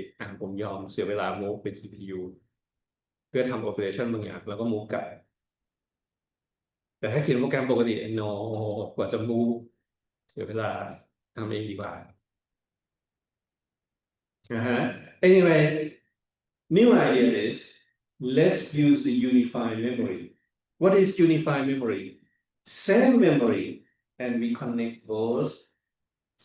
ผมยอมเสียเวลา move เป็น GPU เพื่อทำ operation บางอย่างแล้วก็ move กลับแต่ถ้าเขียนโปรแกรมปกติ no กว่าจะ move เสียเวลาทำเองดีกว่าAnyway, new idea is let's use the unified memory. What is unified memory? Same memory, and we connect both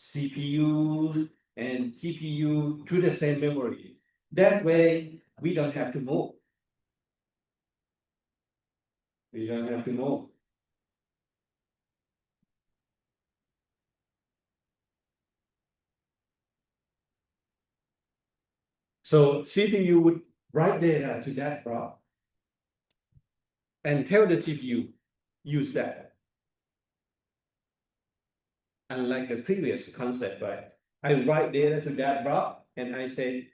CPU and GPU to the same memory. That way, we don't have to move. We don't have to move. So CPU would write data to that block and tell the GPU, use that. Unlike the previous concept, right? I write data to that block and I say,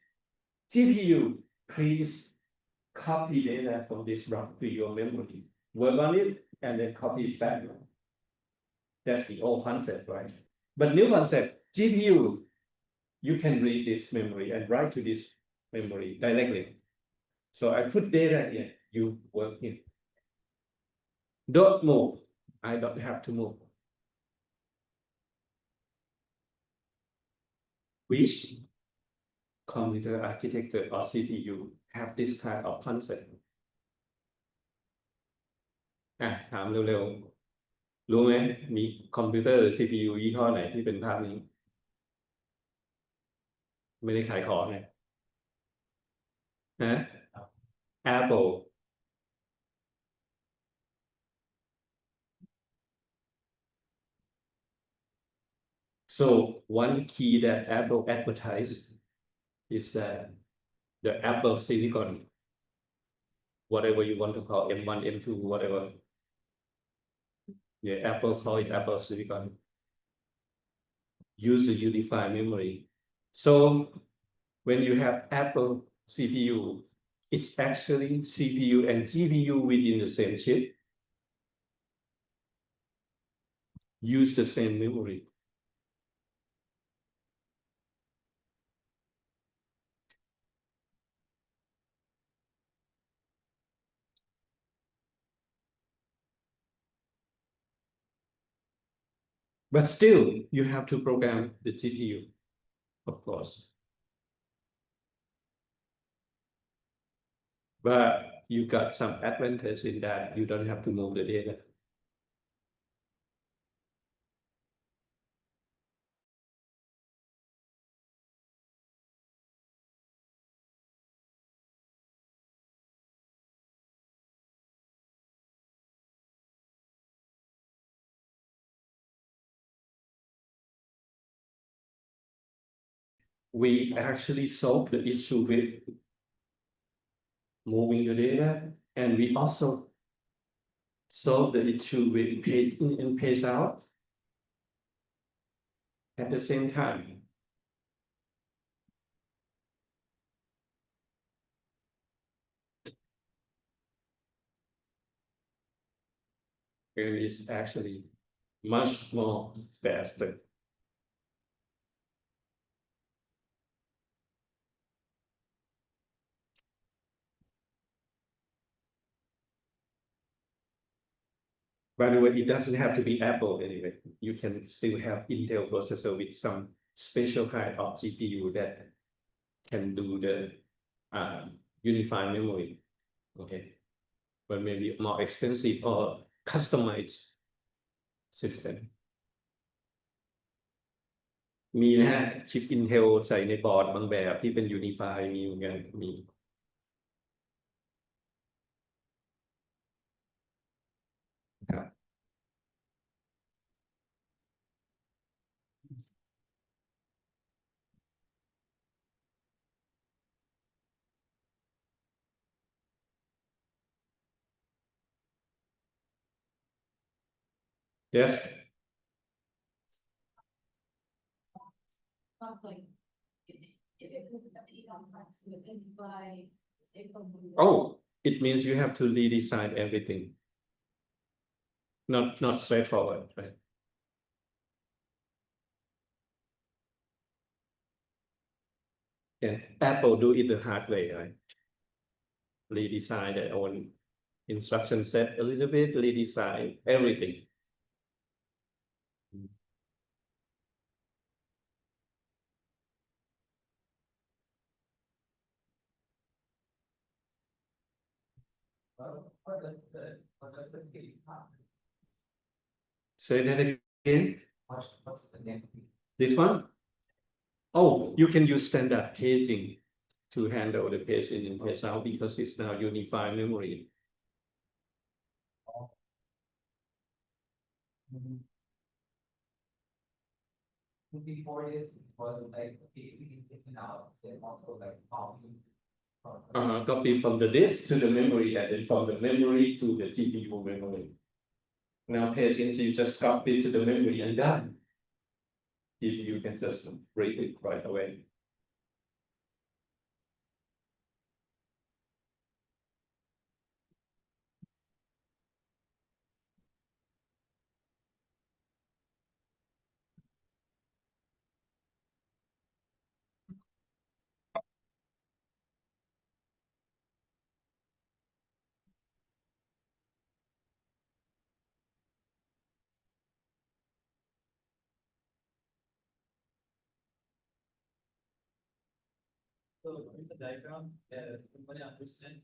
GPU, please copy data from this block to your memory. Work on it and then copy it back. That's the old concept, right? But new concept, GPU, you can read this memory and write to this memory directly. So I put data here, you work in. Don't move. I don't have to move. Which computer architecture or CPU have this kind of concept? ถามเร็วๆรู้ไหมมีคอมพิวเตอร์หรือ CPU ยี่ห้อไหนที่เป็นภาพนี้ไม่ได้ขายของเนี่ยนะ Apple so one key that Apple advertise is that the Apple Silicon whatever you want to call M1 M2 whatever yeah Apple call it Apple Silicon use the unified memory so when you have Apple CPU it's actually CPU and GPU within the same chip use the same memory but still you have to program the GPU of course but you got some advantage in that you don't have to move the data we actually solve the issue with moving the data and we also solve the issue with page in and page out at the same time. And it's actually much more faster. By the way, it doesn't have to be Apple anyway. You can still have Intel processor with some special kind of GPU that can do the unified memory. Okay, but maybe more expensive or customized system. มีนะฮะชิป Intel ใส่ในบอร์ดบางแบบที่เป็น Unify มีเหมือนกันมีครับ Yes. Something. If it was to identify. Oh, it means you have to redesign everything. Not straightforward, right? Yeah, Apple do it the hard way, right? Redesign their own instruction set a little bit, redesign everything. What does the key? Say that again. What's the name? This one? Oh, you can use standard paging to handle the page in and page out because it's now unified memory. Before this, it was like being taken out, then also like copy. Copy from the disk to the memory and then from the memory to the GPU memory. Now paging, you just copy to the memory and done. GPU can just read it right away. So in the diagram, everybody understand.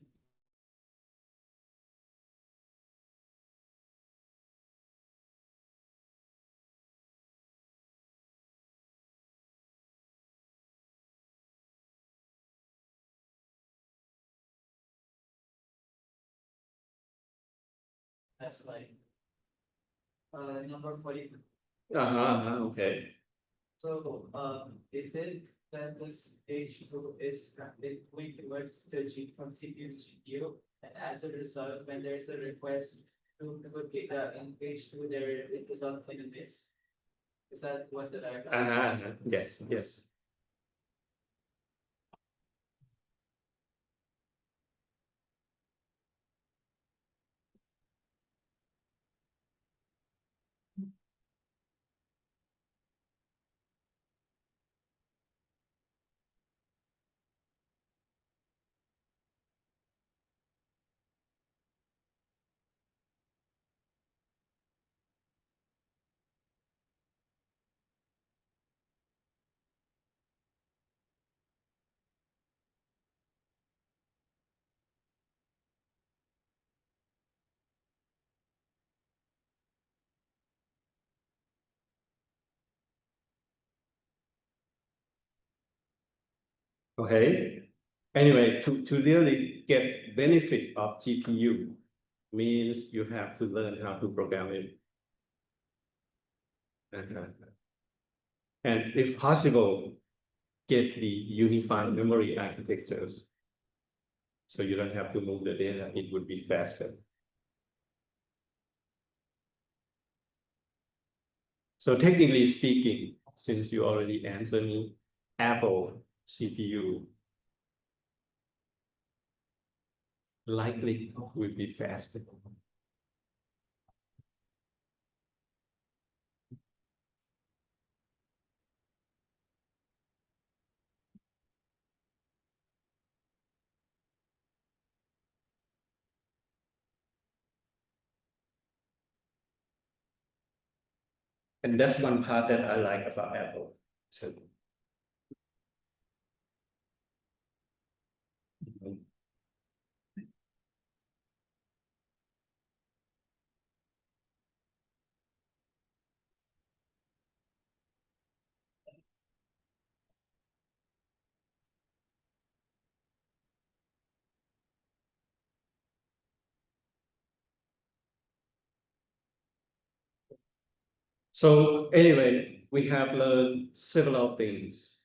That's like. Number 40. Okay. So, is it that this H2 is going towards the G from CPU to GPU? And as a result, when there is a request to put data in H2, there it results in a miss? Is that what the diagram? Yes, yes. Okay. Anyway, to really get benefit of GPU means you have to learn how to program it. And if possible, get the unified memory architectures. So you don't have to move the data, it would be faster. So technically speaking, since you already answered me, Apple CPU likely will be faster. And that's one part that I like about Apple. So, so anyway, we have learned several things,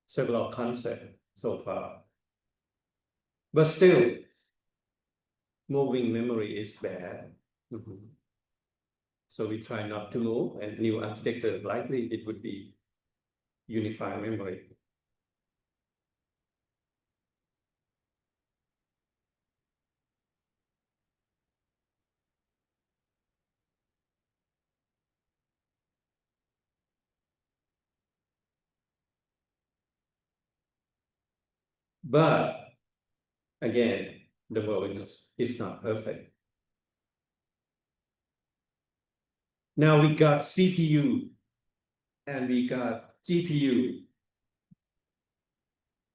several concepts so far. But still, moving memory is bad. So we try not to move, and new architecture likely it would be unified memory. But again, the world is not perfect. Now we got CPU and we got GPU.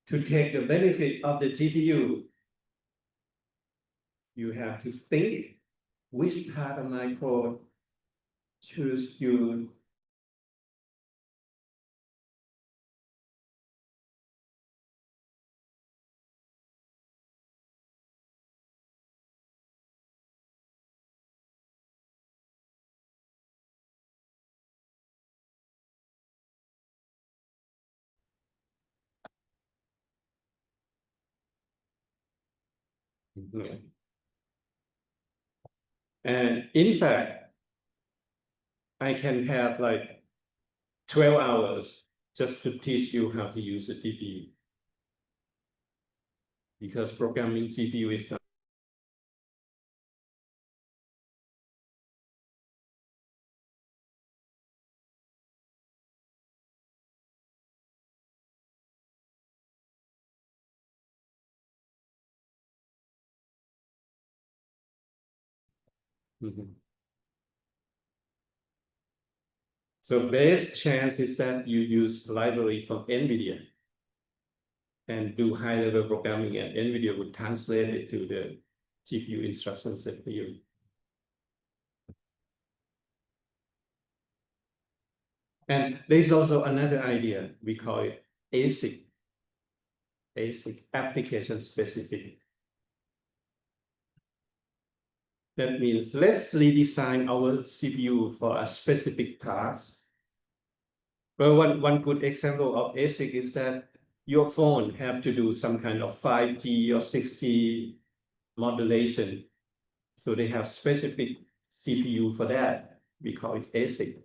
To take the benefit of the GPU, you have to think which part of my code choose you. And in fact, I can have like 12 hours just to teach you how to use the GPU. Because programming GPU is not. Mhm. So best chance is that you use library from NVIDIA and do high-level programming, and NVIDIA would translate it to the GPU instruction set for you. And there's also another idea, we call it ASIC, application specific. That means let's redesign our CPU for a specific task. Well, one good example of ASIC is that your phone have to do some kind of 5G or 6G modulation. So they have specific CPU for that. We call it ASIC.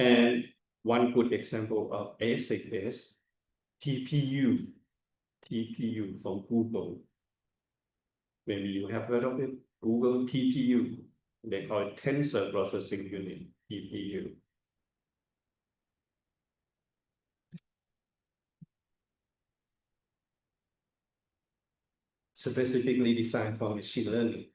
And one good example of ASIC is TPU from Google. Maybe you have heard of it, Google TPU. They call it Tensor Processing Unit, TPU. Specifically designed for machine learning.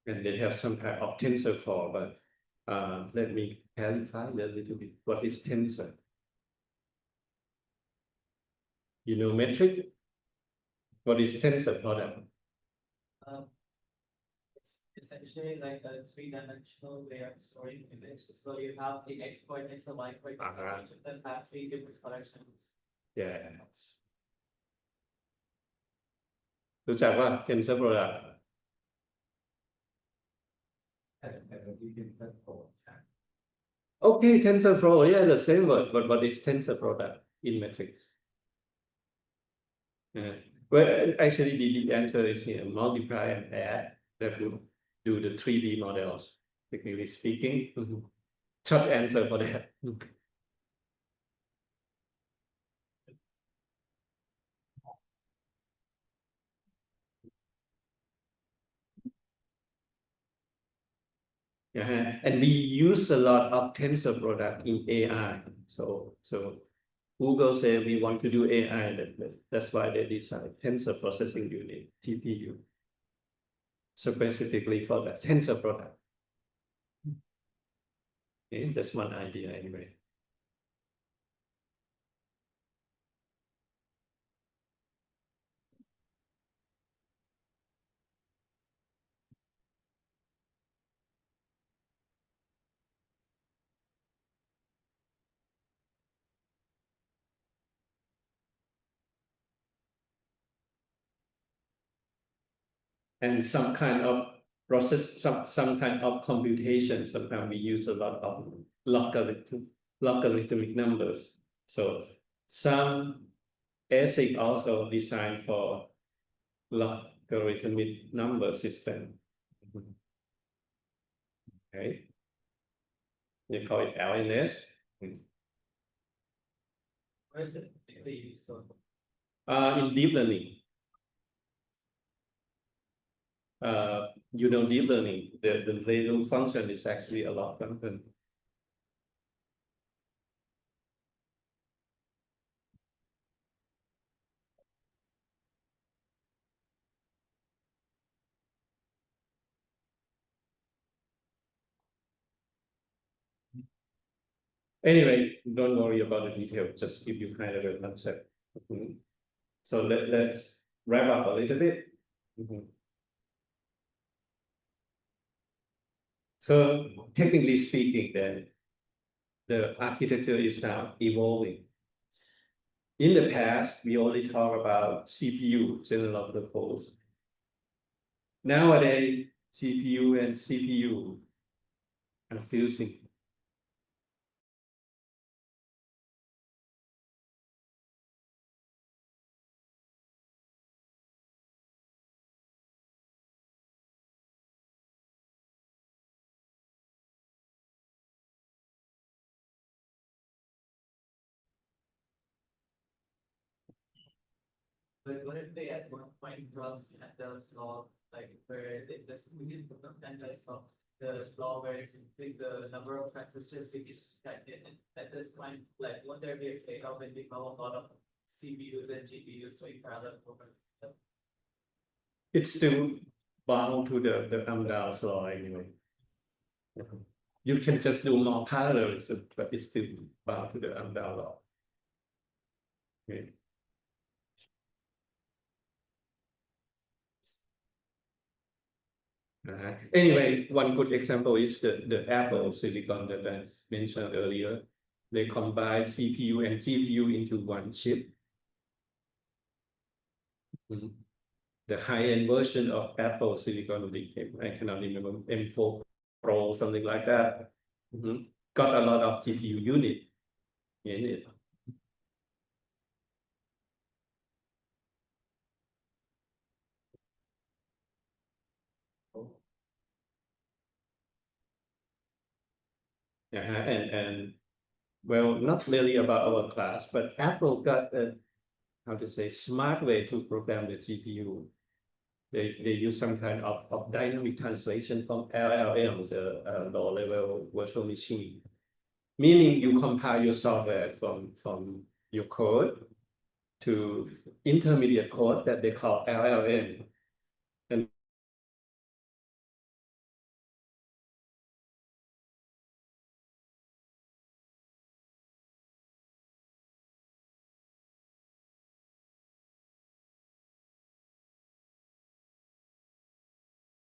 And they have some type of TensorFlow, but let me clarify a little bit. What is tensor? You know metric? What is tensor product? It's essentially like a three-dimensional way of storing images. So you have the X coordinates, the Y coordinates, and each of them have three different collections. Yeah. รู้จักว่า tensor product? Okay, TensorFlow, yeah, the same word, but what is tensor product in metrics? Well, actually, the answer is here, multiply and add, that will do the 3D models, technically speaking. Short answer for that. And we use a lot of tensor product in AI. So Google said we want to do AI. That's why they design tensor processing unit, TPU, specifically for the tensor product. Okay, that's one idea anyway. and some kind of process, some kind of computation. Sometimes we use a lot of logarithmic numbers. So some ASIC also designed for logarithmic number system. Okay, they call it LNS. Where is it? They use so. In deep learning. Deep learning, the value function is actually a log function. Anyway, don't worry about the detail, just give you kind of a concept. So let's wrap up a little bit. So technically speaking, then the architecture is now evolving. In the past, we only talk about CPU, general purpose. Nowadays, GPU and CPU are fusing. But what if they at one point runs Mendel's law, like where they just we didn't put Mendel's law, the law where it's like the number of transistors they is at this point, like won't there be a trade-off when we have a lot of CPUs and GPUs doing parallel programming? It's still bound to the Amdahl's law anyway. You can just do more parallelism, but it's still bound to the Amdahl law. Okay. Anyway, one good example is the Apple silicon that I mentioned earlier. They combine CPU and GPU into one chip. The high-end version of Apple silicon became, I cannot remember, M4 Pro, something like that. Got a lot of GPU unit in it. And well, not really about our class, but Apple got a, how to say, smart way to program the GPU. They use some kind of dynamic translation from LLM, the low-level virtual machine. Meaning you compile your software from your code to intermediate code that they call LLM. And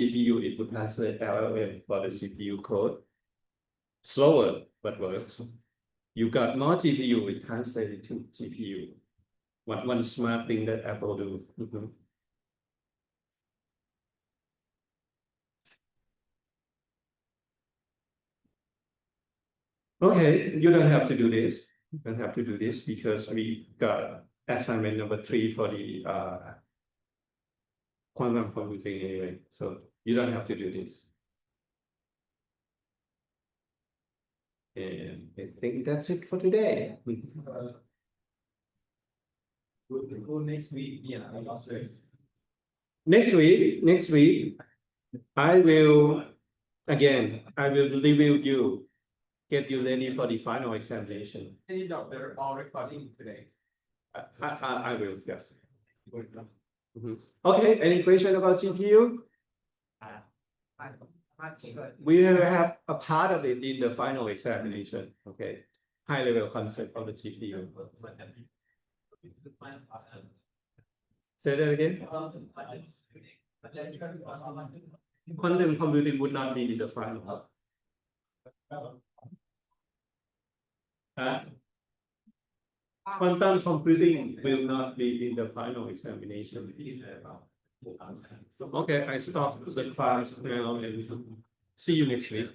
GPU, it would translate LLM for the CPU code. Slower, but works. You got more GPU, it translated to GPU. One smart thing that Apple do. Okay, you don't have to do this. You don't have to do this because we got assignment number 3 for the quantum computing anyway. So you don't have to do this. And I think that's it for today. Go next week, yeah, I'm not sure. Next week, I will review you, get you ready for the final examination. Any doubt they're all recording today? I will, yes. Okay, any question about GPU? We will have a part of it in the final examination, okay? High level concept of the GPU. Say that again? Quantum computing would not be in the final. Quantum computing will not be in the final examination. Okay, I stop the class now and see you next week.